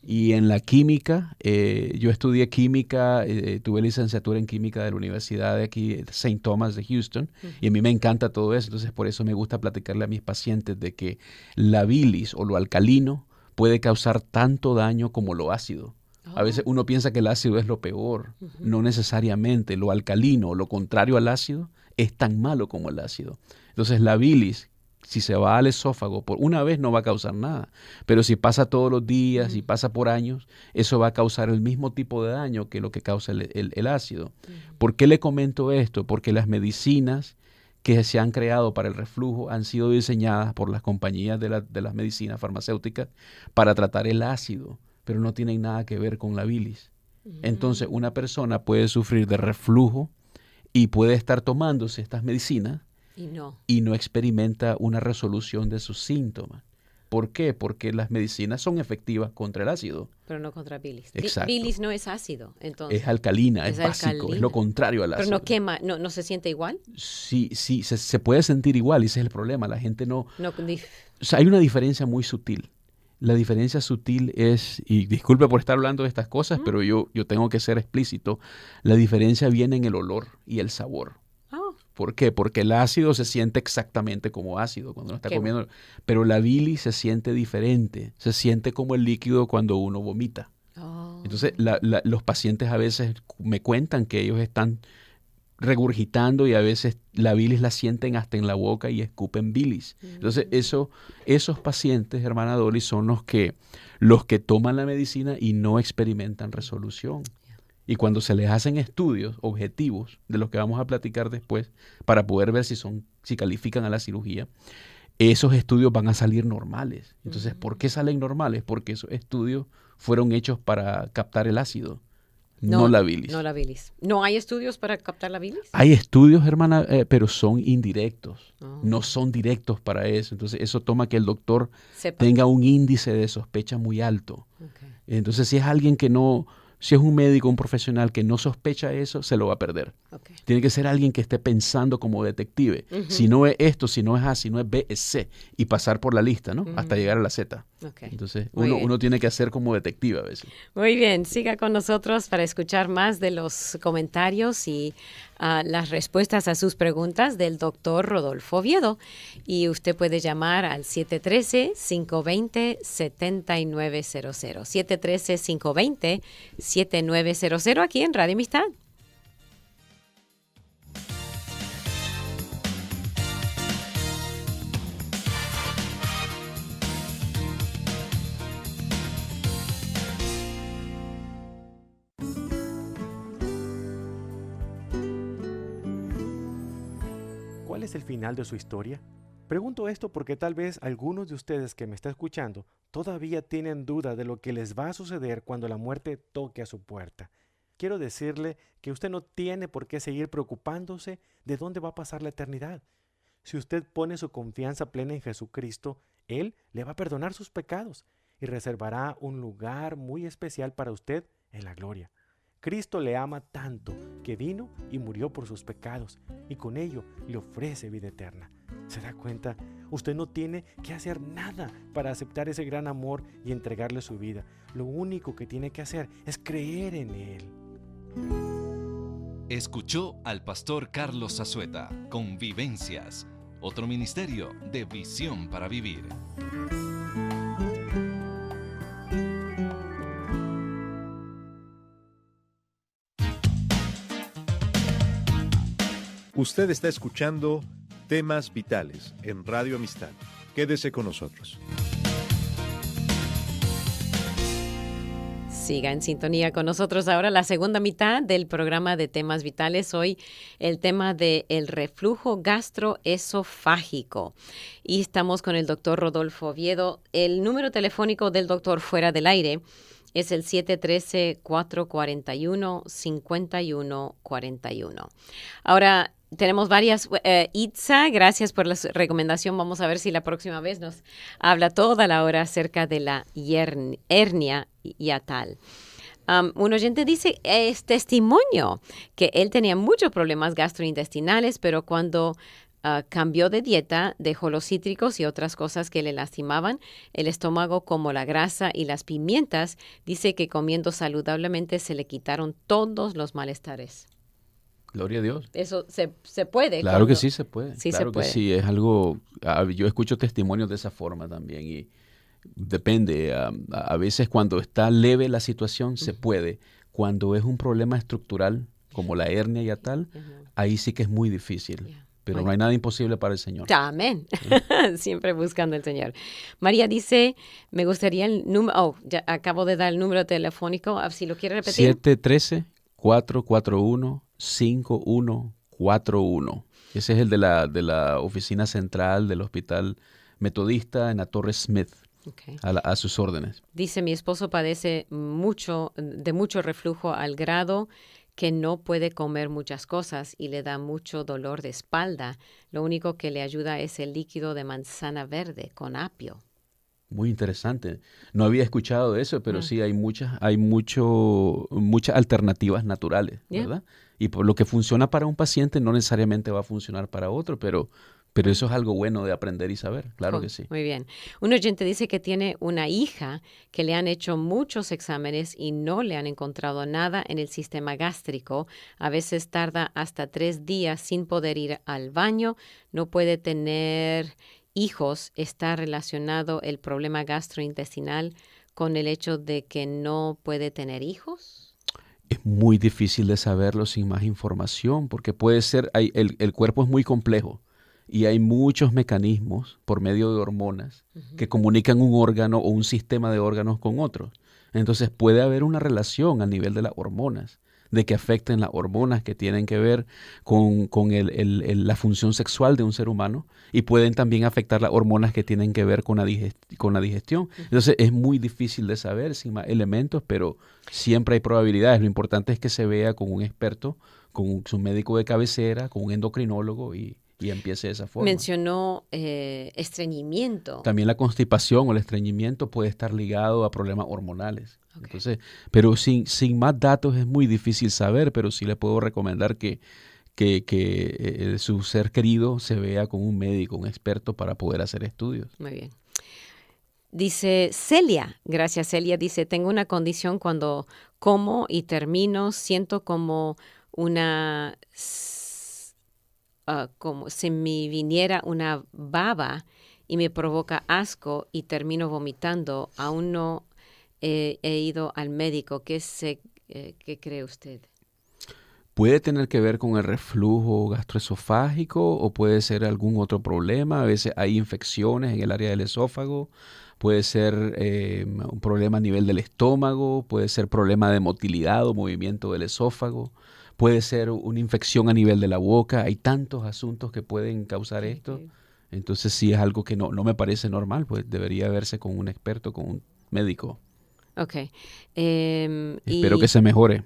Y en la química, yo estudié química, tuve licenciatura en química de la Universidad de aquí, St. Thomas de Houston, y a mí me encanta todo eso, entonces por eso me gusta platicarle a mis pacientes de que la bilis o lo alcalino puede causar tanto daño como lo ácido. A veces uno piensa que el ácido es lo peor, no necesariamente. Lo alcalino, lo contrario al ácido, es tan malo como el ácido. Entonces la bilis, si se va al esófago por una vez no va a causar nada, pero si pasa todos los días y pasa por años, eso va a causar el mismo tipo de daño que lo que causa el ácido. ¿Por qué le comento esto? Porque las medicinas que se han creado para el reflujo han sido diseñadas por las compañías de las medicinas farmacéuticas para tratar el ácido, pero no tienen nada que ver con la bilis. Entonces una persona puede sufrir de reflujo y puede estar tomándose estas medicinas y no experimenta una resolución de sus síntomas. ¿Por qué? Porque las medicinas son efectivas contra el ácido. Pero no contra bilis. Exacto. Bilis no es ácido, entonces. Es alcalina, es básico, alcalina. Es lo contrario al ácido. ¿Pero no quema, no se siente igual? Sí, se puede sentir igual, ese es el problema. La gente no... O sea, hay una diferencia muy sutil. La diferencia sutil es, y disculpe por estar hablando de estas cosas, pero yo tengo que ser explícito, la diferencia viene en el olor y el sabor. ¿Por qué? Porque el ácido se siente exactamente como ácido cuando uno está comiendo, pero la bilis se siente diferente, se siente como el líquido cuando uno vomita. Entonces, los pacientes a veces me cuentan que ellos están regurgitando y a veces la bilis la sienten hasta en la boca y escupen bilis. Entonces, esos pacientes, hermana Dolly, son los que toman la medicina y no experimentan resolución. Y cuando se les hacen estudios objetivos, de los que vamos a platicar después, para poder ver si califican a la cirugía, esos estudios van a salir normales. Entonces, ¿por qué salen normales? Porque esos estudios fueron hechos para captar el ácido, no la bilis. No la bilis. ¿No hay estudios para captar la bilis? Hay estudios, hermana, pero son indirectos. No son directos para eso. Entonces, eso toma que el doctor tenga un índice de sospecha muy alto. Okay. Entonces, si es alguien que no... Si es un médico, un profesional que no sospecha eso, se lo va a perder. Okay. Tiene que ser alguien que esté pensando como detective. Si no es esto, si no es A, si no es B, es C. Y pasar por la lista, ¿no? Hasta llegar a la Z. Okay. Entonces, uno tiene que hacer como detective a veces. Muy bien. Siga con nosotros para escuchar más de los comentarios y las respuestas a sus preguntas del doctor Rodolfo Oviedo. Y usted puede llamar al 713-520-7900. 713-520-7900 aquí en Radio Amistad. ¿Cuál es el final de su historia? Pregunto esto porque tal vez algunos de ustedes que me están escuchando todavía tienen duda de lo que les va a suceder cuando la muerte toque a su puerta. Quiero decirle que usted no tiene por qué seguir preocupándose de dónde va a pasar la eternidad. Si usted pone su confianza plena en Jesucristo, Él le va a perdonar sus pecados y reservará un lugar muy especial para usted en la gloria. Cristo le ama tanto que vino y murió por sus pecados y con ello le ofrece vida eterna. ¿Se da cuenta? Usted no tiene que hacer nada para aceptar ese gran amor y entregarle su vida. Lo único que tiene que hacer es creer en Él. Escuchó al pastor Carlos Zazueta con Vivencias, otro ministerio de Visión para Vivir. Usted está escuchando Temas Vitales en Radio Amistad. Quédese con nosotros. Siga en sintonía con nosotros ahora la segunda mitad del programa de Temas Vitales. Hoy el tema de el reflujo gastroesofágico. Y estamos con el doctor Rodolfo Oviedo. El número telefónico del doctor fuera del aire es el 713-441-5141. Ahora, tenemos varias. Itza, gracias por la recomendación. Vamos a ver si la próxima vez nos habla toda la hora acerca de la hernia hiatal. Un oyente dice, es testimonio que él tenía muchos problemas gastrointestinales, pero cuando cambió de dieta, dejó los cítricos y otras cosas que le lastimaban el estómago, como la grasa y las pimientas. Dice que comiendo saludablemente se le quitaron todos los malestares. Gloria a Dios. Eso se puede. Claro que sí se puede. Sí, claro se puede. Que sí, es algo. Yo escucho testimonios de esa forma también y depende. A veces cuando está leve la situación se puede. Cuando es un problema estructural como la hernia hiatal, ahí sí que es muy difícil. Pero no hay nada imposible para el Señor. Amén. Siempre buscando al Señor. María dice, me gustaría el número. Ya acabo de dar el número telefónico. Si lo quiere repetir. 713-441-5141. Ese es el de la oficina central del Hospital Metodista en la Torre Smith. Okay. A sus órdenes. Dice, mi esposo padece de mucho reflujo al grado que no puede comer muchas cosas y le da mucho dolor de espalda. Lo único que le ayuda es el líquido de manzana verde con apio. Muy interesante. No había escuchado de eso, pero sí hay muchas alternativas naturales, ¿verdad? Y por lo que funciona para un paciente no necesariamente va a funcionar para otro, pero eso es algo bueno de aprender y saber, claro que sí. Muy bien. Un oyente dice que tiene una hija que le han hecho muchos exámenes y no le han encontrado nada en el sistema gástrico. A veces tarda hasta 3 días sin poder ir al baño, no puede tener hijos. ¿Está relacionado el problema gastrointestinal con el hecho de que no puede tener hijos? Es muy difícil de saberlo sin más información, porque puede ser, el cuerpo es muy complejo y hay muchos mecanismos por medio de hormonas que comunican un órgano o un sistema de órganos con otros. Entonces puede haber una relación a nivel de las hormonas, de que afecten las hormonas que tienen que ver con la función sexual de un ser humano, y pueden también afectar las hormonas que tienen que ver con la digestión. Entonces es muy difícil de saber sin más elementos, pero siempre hay probabilidades. Lo importante es que se vea con un experto, con su médico de cabecera, con un endocrinólogo y empiece de esa forma. Mencionó estreñimiento. También la constipación o el estreñimiento puede estar ligado a problemas hormonales. Okay. Entonces, pero sin más datos es muy difícil saber, pero sí le puedo recomendar que su ser querido se vea con un médico, un experto, para poder hacer estudios. Muy bien. Dice Celia, gracias Celia, dice, tengo una condición cuando como y termino, siento como una... como si me viniera una baba y me provoca asco y termino vomitando. Aún no he ido al médico. ¿Qué cree usted? Puede tener que ver con el reflujo gastroesofágico o puede ser algún otro problema. A veces hay infecciones en el área del esófago. Puede ser un problema a nivel del estómago. Puede ser problema de motilidad o movimiento del esófago. Puede ser una infección a nivel de la boca. Hay tantos asuntos que pueden causar esto. Entonces, si es algo que no me parece normal, pues debería verse con un experto, con un médico. Ok. Espero que se mejore.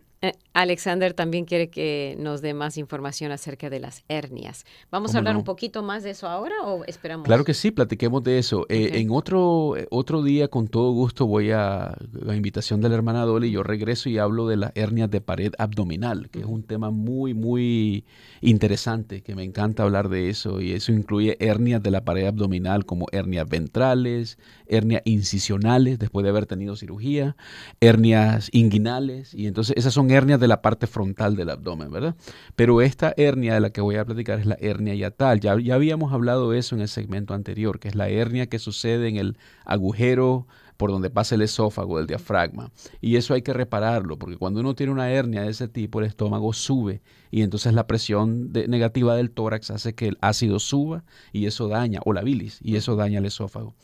Alexander también quiere que nos dé más información acerca de las hernias. ¿Vamos a hablar un poquito más de eso ahora o esperamos? Claro que sí, platiquemos de eso. Okay. En otro día, con todo gusto, voy a invitación de la hermana Dolly, yo regreso y hablo de las hernias de pared abdominal, que es un tema muy, muy interesante, que me encanta hablar de eso, y eso incluye hernias de la pared abdominal como hernias ventrales, hernias incisionales después de haber tenido cirugía, hernias inguinales, y entonces esas son hernias de la parte frontal del abdomen, ¿verdad? Pero esta hernia de la que voy a platicar es la hernia hiatal. Ya habíamos hablado de eso en el segmento anterior, que es la hernia que sucede en el agujero por donde pasa el esófago del diafragma. Y eso hay que repararlo, porque cuando uno tiene una hernia de ese tipo, el estómago sube y entonces la presión negativa del tórax hace que el ácido suba y eso daña, o la bilis, y eso daña el esófago.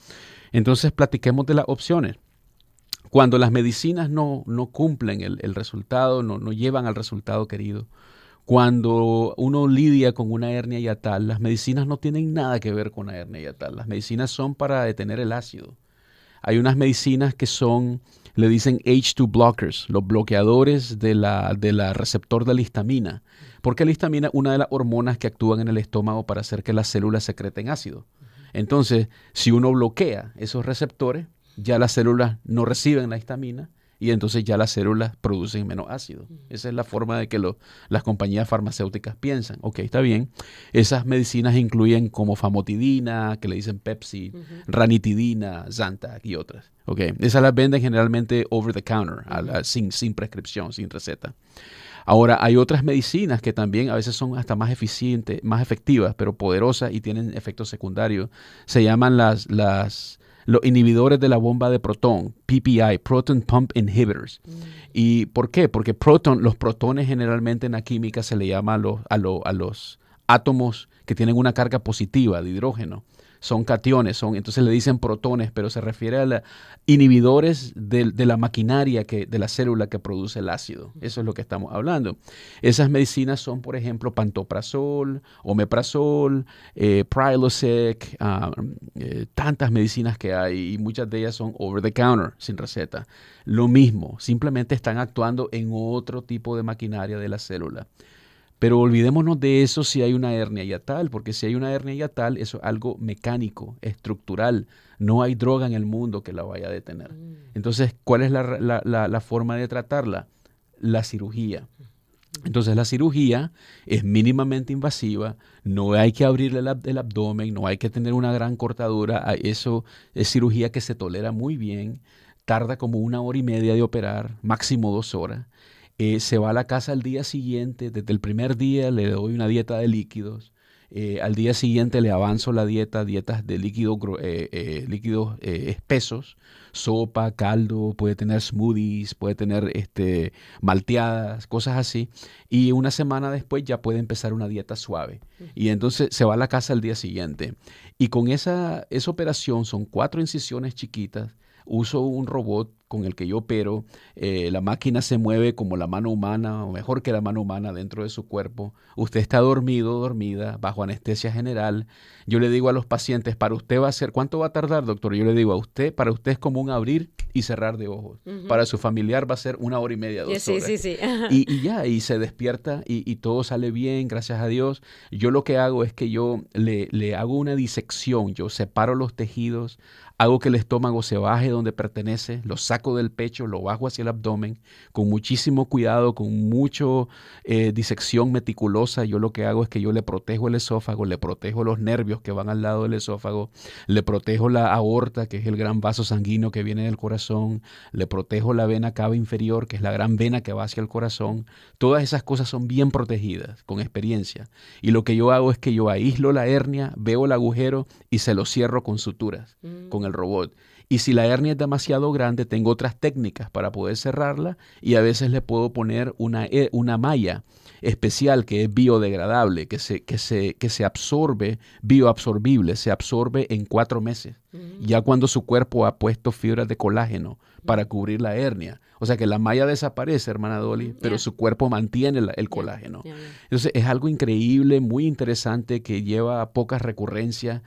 Entonces platiquemos de las opciones. Cuando las medicinas no cumplen el resultado, no llevan al resultado querido, cuando uno lidia con una hernia hiatal, las medicinas no tienen nada que ver con la hernia hiatal. Las medicinas son para detener el ácido. Hay unas medicinas que le dicen H2 blockers, los bloqueadores de la receptor de la histamina, porque la histamina es una de las hormonas que actúan en el estómago para hacer que las células secreten ácido. Entonces, si uno bloquea esos receptores, ya las células no reciben la histamina y entonces ya las células producen menos ácido. Esa es la forma de que las compañías farmacéuticas piensan. Ok, está bien. Esas medicinas incluyen como famotidina, que le dicen Pepsi, ranitidina, Zantac y otras. Okay. Esas las venden generalmente over the counter, sin prescripción, sin receta. Ahora, hay otras medicinas que también a veces son hasta más eficientes, más efectivas, pero poderosas y tienen efectos secundarios. Se llaman los inhibidores de la bomba de protón, PPI, Proton Pump Inhibitors. ¿Y por qué? Porque los protones generalmente en la química se le llama a los átomos que tienen una carga positiva de hidrógeno. Son cationes, entonces le dicen protones, pero se refiere a inhibidores de la maquinaria de la célula que produce el ácido. Eso es lo que estamos hablando. Esas medicinas son, por ejemplo, pantoprazol, omeprazol, Prilosec, tantas medicinas que hay y muchas de ellas son over the counter, sin receta. Lo mismo, simplemente están actuando en otro tipo de maquinaria de la célula. Pero olvidémonos de eso si hay una hernia hiatal, porque si hay una hernia hiatal, eso es algo mecánico, estructural. No hay droga en el mundo que la vaya a detener. Entonces, ¿cuál es la forma de tratarla? La cirugía. Entonces, la cirugía es mínimamente invasiva, no hay que abrirle el abdomen, no hay que tener una gran cortadura. Eso es cirugía que se tolera muy bien, tarda como 1 hora y media de operar, máximo 2 horas. Se va a la casa al día siguiente, desde el primer día le doy una dieta de líquidos Al día siguiente le avanzo la dieta, dietas de líquidos espesos, sopa, caldo, puede tener smoothies, puede tener malteadas, cosas así. Y una semana después ya puede empezar una dieta suave. Y entonces se va a la casa al día siguiente. Y con esa operación son 4 incisiones chiquitas. Uso un robot con el que yo opero. La máquina se mueve como la mano humana, o mejor que la mano humana dentro de su cuerpo. Usted está dormido, dormida, bajo anestesia general. Yo le digo a los pacientes, para usted va a ser, ¿cuánto va a tardar, doctor? Yo le digo para usted es como un abrir y cerrar de ojos. Para su familiar va a ser 1 hora y media, 2 horas. Sí. Y se despierta y todo sale bien, gracias a Dios. Yo lo que hago es que yo le hago una disección, yo separo los tejidos, hago que el estómago se baje donde pertenece, lo saco del pecho, lo bajo hacia el abdomen, con muchísimo cuidado, con mucho disección meticulosa. Yo lo que hago es que yo le protejo el esófago, le protejo los nervios que van al lado del esófago, le protejo la aorta, que es el gran vaso sanguíneo que viene del corazón, le protejo la vena cava inferior, que es la gran vena que va hacia el corazón. Todas esas cosas son bien protegidas, con experiencia. Y lo que yo hago es que yo aíslo la hernia, veo el agujero y se lo cierro con suturas, con el robot. Y si la hernia es demasiado grande, tengo otras técnicas para poder cerrarla y a veces le puedo poner una malla especial que es biodegradable, que se absorbe, bioabsorbible, se absorbe en 4 meses. Ya cuando su cuerpo ha puesto fibras de colágeno para cubrir la hernia. O sea que la malla desaparece, hermana Dolly, pero su cuerpo mantiene el colágeno. Entonces es algo increíble, muy interesante, que lleva pocas recurrencias.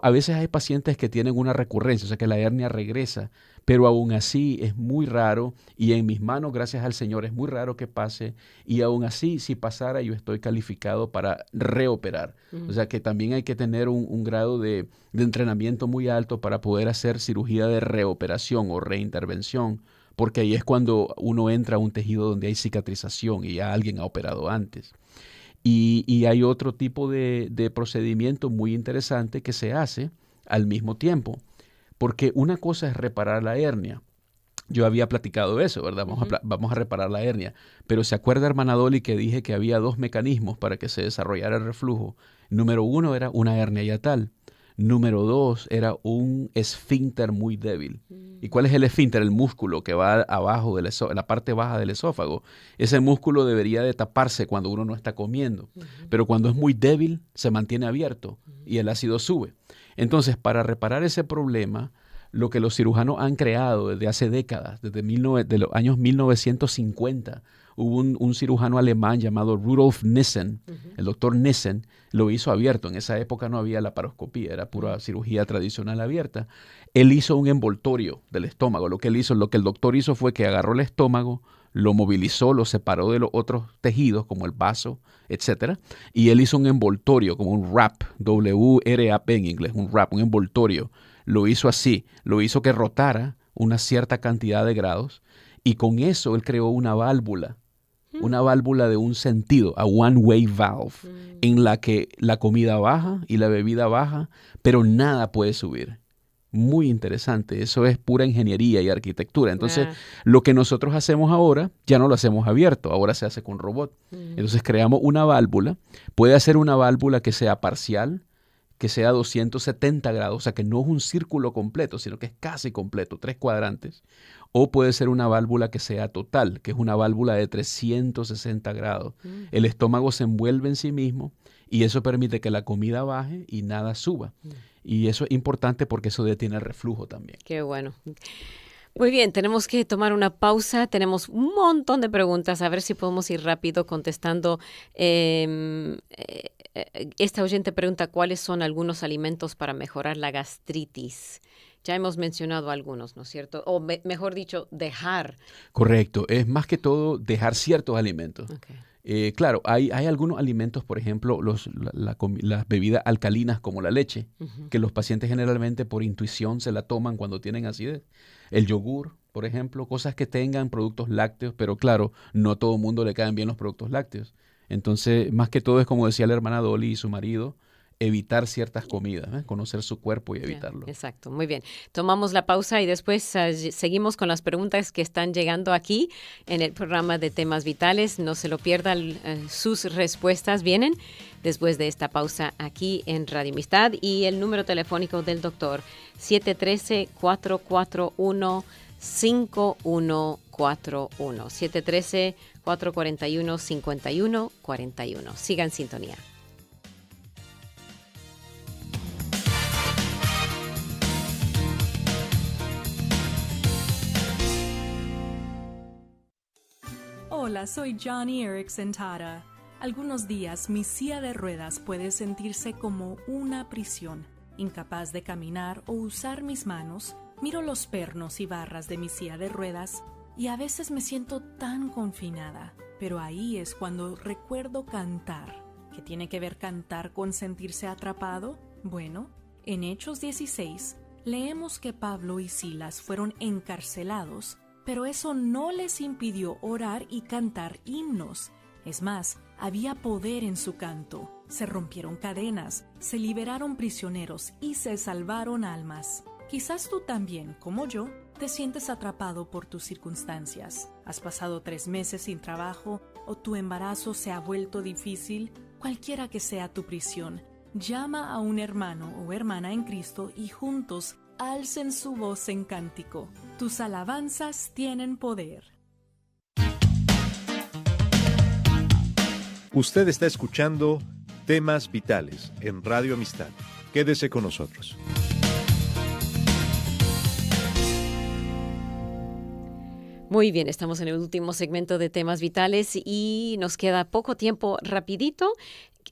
A veces hay pacientes que tienen una recurrencia, o sea que la hernia regresa, pero aún así es muy raro y en mis manos, gracias al Señor, es muy raro que pase y aún así, si pasara, yo estoy calificado para reoperar. O sea que también hay que tener un grado de entrenamiento muy alto para poder hacer cirugía de reoperación o reintervención, porque ahí es cuando uno entra a un tejido donde hay cicatrización y ya alguien ha operado antes. Y hay otro tipo de procedimiento muy interesante que se hace al mismo tiempo, porque una cosa es reparar la hernia. Yo había platicado eso, ¿verdad? Vamos a reparar la hernia. Pero ¿se acuerda, hermana Dolly, que dije que había 2 mecanismos para que se desarrollara el reflujo? Número 1 era una hernia hiatal. Número 2 era un esfínter muy débil. ¿Y cuál es el esfínter? El músculo que va abajo, en la parte baja del esófago. Ese músculo debería de taparse cuando uno no está comiendo. Pero cuando es muy débil, se mantiene abierto y el ácido sube. Entonces, para reparar ese problema, lo que los cirujanos han creado desde hace décadas, desde los años 1950, hubo un cirujano alemán llamado Rudolf Nissen, el doctor Nissen, lo hizo abierto. En esa época no había laparoscopía, era pura cirugía tradicional abierta. Él hizo un envoltorio del estómago. Lo que el doctor hizo fue que agarró el estómago, lo movilizó, lo separó de los otros tejidos, como el vaso, etcétera, y él hizo un envoltorio, como un wrap, W-R-A-P en inglés, un wrap, un envoltorio. Lo hizo así, lo hizo que rotara una cierta cantidad de grados, y con eso él creó una válvula de un sentido, a one-way valve, en la que la comida baja y la bebida baja, pero nada puede subir. Muy interesante, eso es pura ingeniería y arquitectura. Entonces, lo que nosotros hacemos ahora, ya no lo hacemos abierto, ahora se hace con robot. Entonces, creamos una válvula, puede hacer una válvula que sea parcial, que sea 270 grados, o sea, que no es un círculo completo, sino que es casi completo, 3 cuadrantes. O puede ser una válvula que sea total, que es una válvula de 360 grados. El estómago se envuelve en sí mismo y eso permite que la comida baje y nada suba. Y eso es importante porque eso detiene el reflujo también. Qué bueno. Muy bien, tenemos que tomar una pausa. Tenemos un montón de preguntas. A ver si podemos ir rápido contestando. Esta oyente pregunta cuáles son algunos alimentos para mejorar la gastritis. Ya hemos mencionado algunos, ¿no es cierto? O mejor dicho, dejar. Correcto. Es más que todo dejar ciertos alimentos. Okay. Claro, hay algunos alimentos, por ejemplo, las bebidas alcalinas como la leche, que los pacientes generalmente por intuición se la toman cuando tienen acidez. El yogur, por ejemplo, cosas que tengan productos lácteos, pero claro, no a todo mundo le caen bien los productos lácteos. Entonces, más que todo es como decía la hermana Dolly y su marido, evitar ciertas comidas, conocer su cuerpo y evitarlo. Exacto, muy bien. Tomamos la pausa y después seguimos con las preguntas que están llegando aquí en el programa de Temas Vitales. No se lo pierdan, sus respuestas vienen después de esta pausa aquí en Radio Amistad. Y el número telefónico del doctor, 713-441-5141. 713-441-5141. Siga en sintonía. Hola, soy Johnny Erickson Tara. Algunos días mi silla de ruedas puede sentirse como una prisión. Incapaz de caminar o usar mis manos, miro los pernos y barras de mi silla de ruedas y a veces me siento tan confinada. Pero ahí es cuando recuerdo cantar. ¿Qué tiene que ver cantar con sentirse atrapado? Bueno, en Hechos 16 leemos que Pablo y Silas fueron encarcelados, pero eso no les impidió orar y cantar himnos. Es más, había poder en su canto. Se rompieron cadenas, se liberaron prisioneros y se salvaron almas. Quizás tú también, como yo, te sientes atrapado por tus circunstancias. ¿Has pasado 3 meses sin trabajo o tu embarazo se ha vuelto difícil? Cualquiera que sea tu prisión, llama a un hermano o hermana en Cristo y juntos alcen su voz en cántico. Tus alabanzas tienen poder. Usted está escuchando Temas Vitales en Radio Amistad. Quédese con nosotros. Muy bien, estamos en el último segmento de Temas Vitales y nos queda poco tiempo, rapidito.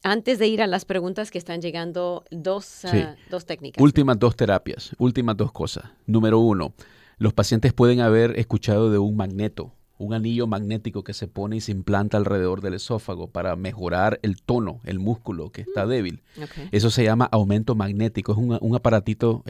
Antes de ir a las preguntas que están llegando, dos técnicas. Últimas 2 terapias, últimas 2 cosas. Número 1, los pacientes pueden haber escuchado de un magneto, un anillo magnético que se pone y se implanta alrededor del esófago para mejorar el tono, el músculo que está débil. Okay. Eso se llama aumento magnético. Es un aparatito,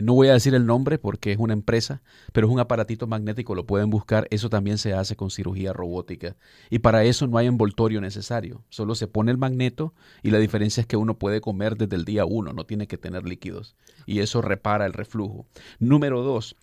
no voy a decir el nombre porque es una empresa, pero es un aparatito magnético, lo pueden buscar. Eso también se hace con cirugía robótica. Y para eso no hay envoltorio necesario. Solo se pone el magneto y la diferencia es que uno puede comer desde el día 1, no tiene que tener líquidos. Y eso repara el reflujo. Número 2.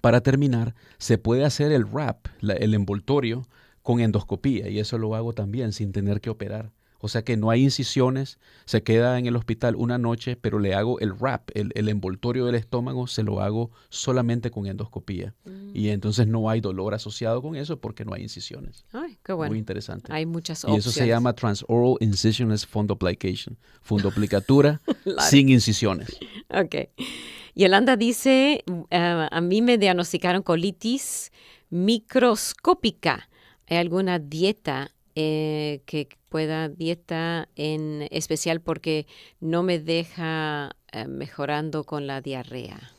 Para terminar, se puede hacer el wrap, el envoltorio, con endoscopía, y eso lo hago también sin tener que operar. O sea que no hay incisiones, se queda en el hospital una noche, pero le hago el wrap, el envoltorio del estómago, se lo hago solamente con endoscopía. Y entonces no hay dolor asociado con eso porque no hay incisiones. Ay, qué bueno. Muy interesante. Hay muchas Y opciones. eso se llama Transoral Incisionless Fundoplication, fundoplicatura sin incisiones. Ok. Yolanda dice, a mí me diagnosticaron colitis microscópica. ¿Hay alguna dieta dieta en especial porque no me deja mejorando con la diarrea?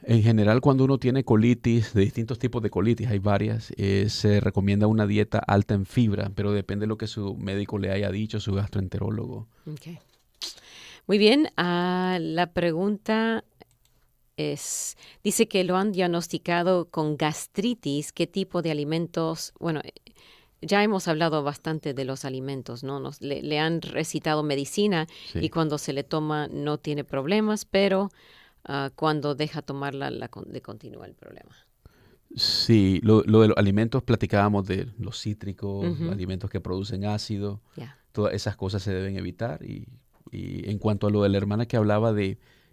En general, cuando uno tiene colitis, de distintos tipos de colitis, hay varias, se recomienda una dieta alta en fibra, pero depende de lo que su médico le haya dicho, su gastroenterólogo. Okay. Muy bien, la pregunta dice que lo han diagnosticado con gastritis. ¿Qué tipo de alimentos? Bueno, ya hemos hablado bastante de los alimentos, ¿no? Le han recitado medicina y cuando se le toma no tiene problemas, pero cuando deja tomarla le continúa el problema. Sí, lo de los alimentos platicábamos de los cítricos, los alimentos que producen ácido, todas esas cosas se deben evitar. Y en cuanto a lo de la hermana que hablaba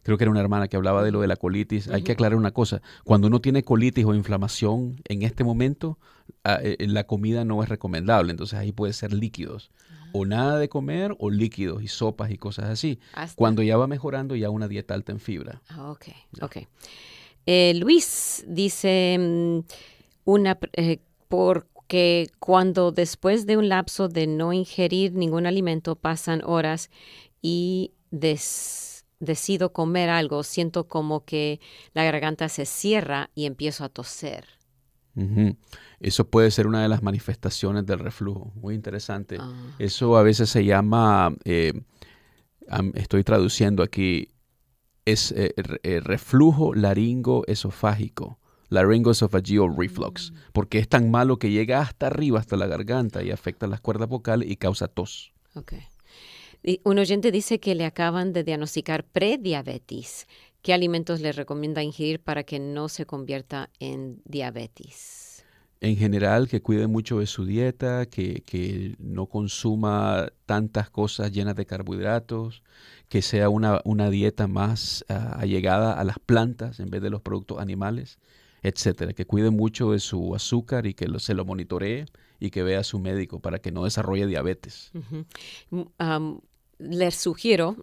creo que era una hermana que hablaba de lo de la colitis, hay que aclarar una cosa. Cuando uno tiene colitis o inflamación en este momento, la comida no es recomendable. Entonces ahí puede ser líquidos. O nada de comer o líquidos y sopas y cosas así. Cuando ya va mejorando, ya una dieta alta en fibra. Ok. Luis dice, porque cuando después de un lapso de no ingerir ningún alimento pasan horas y decido comer algo, siento como que la garganta se cierra y empiezo a toser. Eso puede ser una de las manifestaciones del reflujo. Muy interesante. Eso a veces se llama, estoy traduciendo aquí, es reflujo laringoesofágico, laryngoesophageal reflux, porque es tan malo que llega hasta arriba, hasta la garganta y afecta las cuerdas vocales y causa tos. Okay. Y un oyente dice que le acaban de diagnosticar prediabetes. ¿Qué alimentos le recomienda ingerir para que no se convierta en diabetes? En general, que cuide mucho de su dieta, que no consuma tantas cosas llenas de carbohidratos, que sea una dieta más allegada a las plantas en vez de los productos animales, etcétera. Que cuide mucho de su azúcar y que se lo monitoree y que vea a su médico para que no desarrolle diabetes. Les sugiero,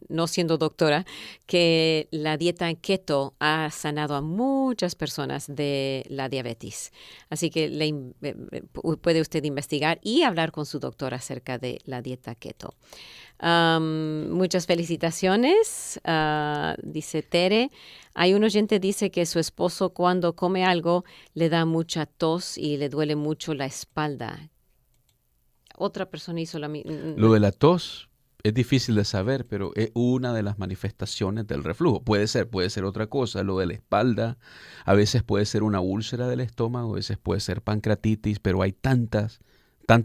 no siendo doctora, que la dieta keto ha sanado a muchas personas de la diabetes. Así que puede usted investigar y hablar con su doctor acerca de la dieta keto. Muchas felicitaciones, dice Tere. Hay un oyente que dice que su esposo cuando come algo le da mucha tos y le duele mucho la espalda. Otra persona hizo la misma. Lo de la tos es difícil de saber, pero es una de las manifestaciones del reflujo. Puede ser otra cosa, lo de la espalda, a veces puede ser una úlcera del estómago, a veces puede ser pancreatitis, pero hay tantos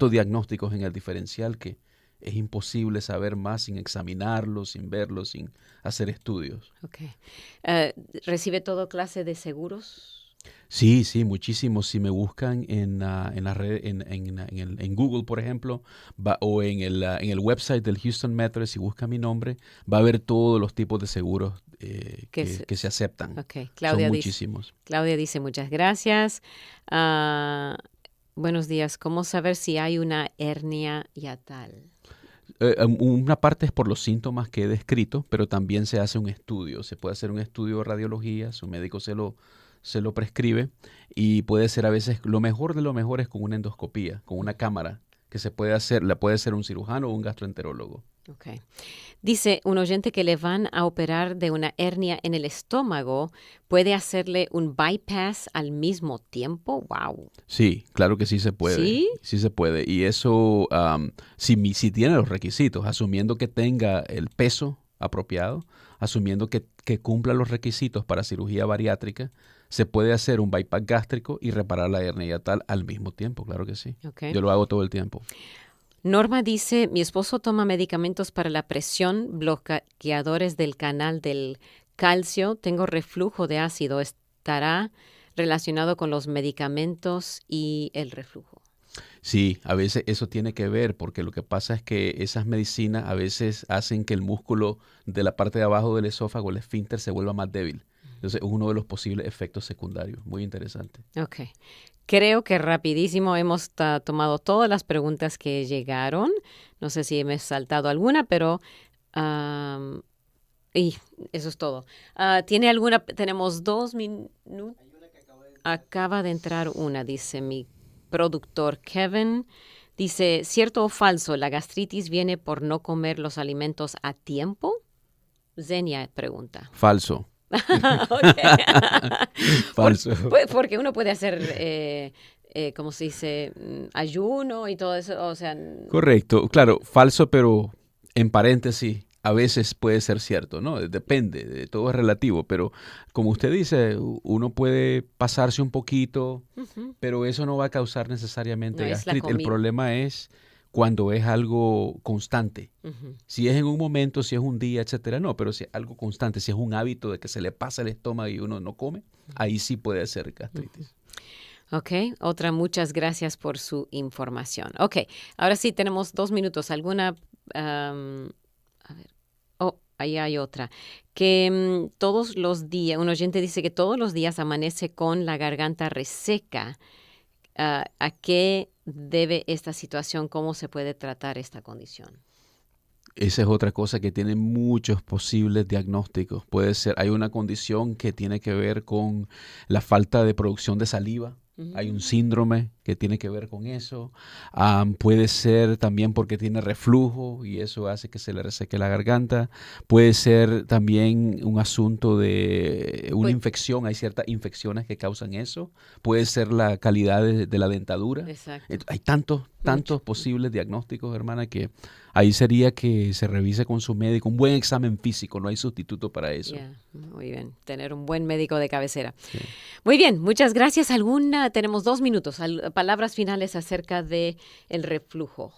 diagnósticos en el diferencial que es imposible saber más sin examinarlo, sin verlo, sin hacer estudios. Okay. ¿Recibe toda clase de seguros? Sí, muchísimos. Si me buscan en la red, en Google, por ejemplo, o en el website del Houston Metro, si busca mi nombre, va a ver todos los tipos de seguros que se aceptan. Okay. Son muchísimos. Claudia dice muchas gracias. Buenos días. ¿Cómo saber si hay una hernia hiatal? Una parte es por los síntomas que he descrito, pero también se hace un estudio. Se puede hacer un estudio de radiología, su médico se lo prescribe y puede ser a veces, lo mejor de lo mejor es con una endoscopía, con una cámara que la puede hacer un cirujano o un gastroenterólogo. Okay. Dice un oyente que le van a operar de una hernia en el estómago. ¿Puede hacerle un bypass al mismo tiempo? ¡Wow! Sí, claro que sí se puede. ¿Sí? Sí se puede. Y eso, si tiene los requisitos, asumiendo que tenga el peso apropiado, asumiendo que cumpla los requisitos para cirugía bariátrica, se puede hacer un bypass gástrico y reparar la hernia hiatal al mismo tiempo, claro que sí. Okay. Yo lo hago todo el tiempo. Norma dice, mi esposo toma medicamentos para la presión, bloqueadores del canal del calcio, tengo reflujo de ácido, ¿estará relacionado con los medicamentos y el reflujo? Sí, a veces eso tiene que ver porque lo que pasa es que esas medicinas a veces hacen que el músculo de la parte de abajo del esófago, el esfínter, se vuelva más débil. Entonces es uno de los posibles efectos secundarios. Muy interesante. Ok. Creo que rapidísimo hemos tomado todas las preguntas que llegaron. No sé si me he saltado alguna, pero y eso es todo. ¿Tiene alguna? Tenemos 2 minutos. Acaba de entrar una, dice mi productor Kevin. Dice, ¿cierto o falso? ¿La gastritis viene por no comer los alimentos a tiempo? Zenia pregunta. Falso. Falso. Porque uno puede hacer, ¿cómo se dice? Ayuno y todo eso, o sea... Correcto, claro, falso, pero en paréntesis, a veces puede ser cierto, ¿no? Depende, todo es relativo, pero como usted dice, uno puede pasarse un poquito, pero eso no va a causar necesariamente gastritis. El problema es cuando es algo constante. Si es en un momento, si es un día, etcétera, no, pero si es algo constante, si es un hábito de que se le pasa el estómago y uno no come, ahí sí puede ser gastritis. Ok, muchas gracias por su información. Ok, ahora sí tenemos 2 minutos. ¿Alguna? A ver. Oh, ahí hay otra. Que todos los días, un oyente dice que todos los días amanece con la garganta reseca. ¿A qué debe esta situación? ¿Cómo se puede tratar esta condición? Esa es otra cosa que tiene muchos posibles diagnósticos. Puede ser, hay una condición que tiene que ver con la falta de producción de saliva. Hay un síndrome que tiene que ver con eso. Puede ser también porque tiene reflujo y eso hace que se le reseque la garganta. Puede ser también un asunto de una infección. Hay ciertas infecciones que causan eso. Puede ser la calidad de la dentadura. Exacto. Hay tantos posibles diagnósticos, hermana, que ahí sería que se revise con su médico. Un buen examen físico, no hay sustituto para eso. Yeah, muy bien, tener un buen médico de cabecera. Sí. Muy bien, muchas gracias. Tenemos 2 minutos. Palabras finales acerca de el reflujo.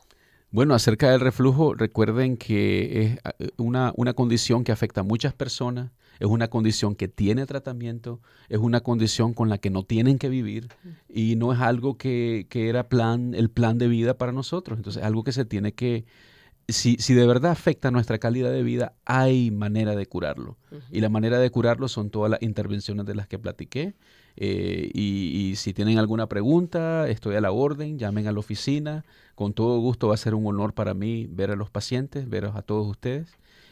Bueno, acerca del reflujo, recuerden que es una condición que afecta a muchas personas, es una condición que tiene tratamiento, es una condición con la que no tienen que vivir y no es algo que era el plan de vida para nosotros. Entonces, es algo que se tiene que, si de verdad afecta nuestra calidad de vida, hay manera de curarlo. Y la manera de curarlo son todas las intervenciones de las que platiqué. Y si tienen alguna pregunta, estoy a la orden, llamen a la oficina. Con todo gusto, va a ser un honor para mí ver a los pacientes, veros a todos ustedes.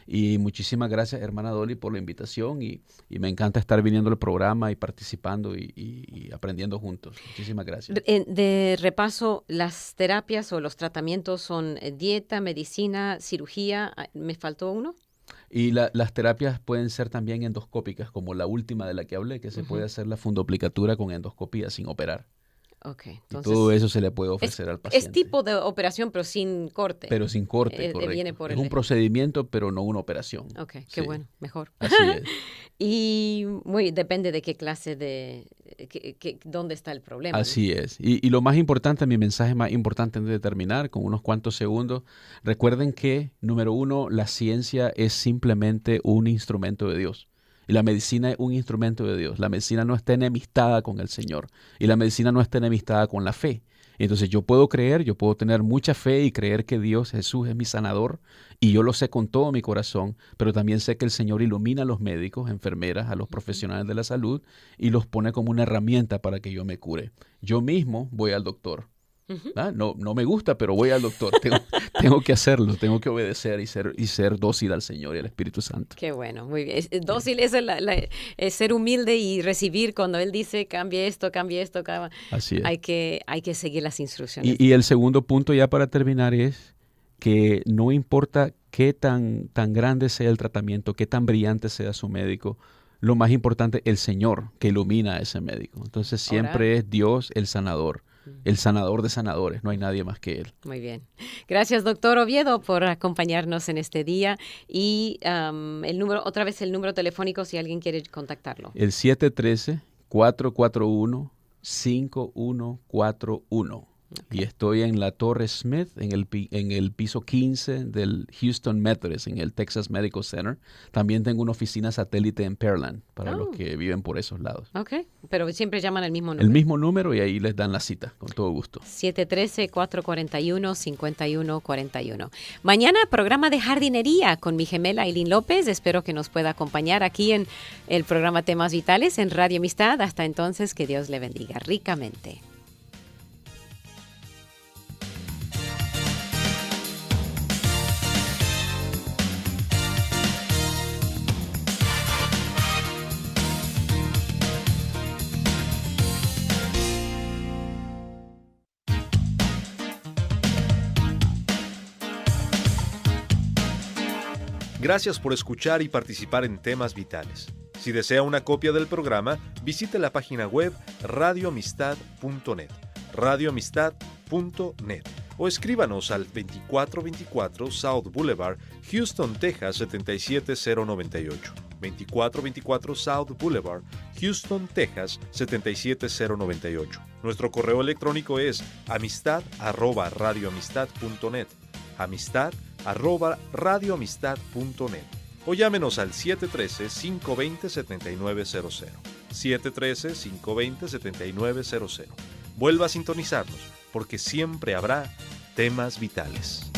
Y muchísimas gracias, hermana Dolly, por la invitación y me encanta estar viniendo al programa y participando y aprendiendo juntos. Muchísimas gracias. De repaso, las terapias o los tratamientos son dieta, medicina, cirugía. ¿Me faltó uno? Y las terapias pueden ser también endoscópicas, como la última de la que hablé, que se puede hacer la fundoplicatura con endoscopía sin operar. Okay, entonces, y todo eso se le puede ofrecer al paciente. Es tipo de operación, pero sin corte. Pero sin corte, correcto. Viene por es un procedimiento, pero no una operación. Ok, qué bueno, mejor. Así es. Y depende de qué clase dónde está el problema. Así es. Y lo más importante, mi mensaje más importante antes de terminar, con unos cuantos segundos, recuerden que, número uno, la ciencia es simplemente un instrumento de Dios. Y la medicina es un instrumento de Dios. La medicina no está enemistada con el Señor. Y la medicina no está enemistada con la fe. Entonces yo puedo tener mucha fe y creer que Dios, Jesús, es mi sanador. Y yo lo sé con todo mi corazón. Pero también sé que el Señor ilumina a los médicos, enfermeras, a los profesionales de la salud y los pone como una herramienta para que yo me cure. Yo mismo voy al doctor. No me gusta, pero voy al doctor. Tengo que hacerlo, tengo que obedecer y ser dócil al Señor y al Espíritu Santo. Qué bueno, muy bien. Dócil es ser humilde y recibir cuando Él dice cambie esto. Así es. Hay que seguir las instrucciones. Y el segundo punto ya para terminar es que no importa qué tan grande sea el tratamiento, qué tan brillante sea su médico, lo más importante, el Señor que ilumina a ese médico. Entonces siempre es Dios el sanador. El sanador de sanadores, no hay nadie más que Él. Muy bien. Gracias, doctor Oviedo, por acompañarnos en este día. Y otra vez el número telefónico si alguien quiere contactarlo. El 713-441-5141. Okay. Y estoy en la Torre Smith, en el piso 15 del Houston Methodist, en el Texas Medical Center. También tengo una oficina satélite en Pearland, para los que viven por esos lados. Ok, pero siempre llaman al mismo número. El mismo número y ahí les dan la cita, con todo gusto. 713-441-5141. Mañana, programa de jardinería con mi gemela Eileen López. Espero que nos pueda acompañar aquí en el programa Temas Vitales en Radio Amistad. Hasta entonces, que Dios le bendiga ricamente. Gracias por escuchar y participar en Temas Vitales. Si desea una copia del programa, visite la página web radioamistad.net, radioamistad.net, o escríbanos al 2424 South Boulevard, Houston, Texas 77098. 2424 South Boulevard, Houston, Texas 77098. Nuestro correo electrónico es amistad@radioamistad.net. amistad@radioamistad.net, o llámenos al 713-520-7900. 713-520-7900. Vuelva a sintonizarnos, porque siempre habrá temas vitales.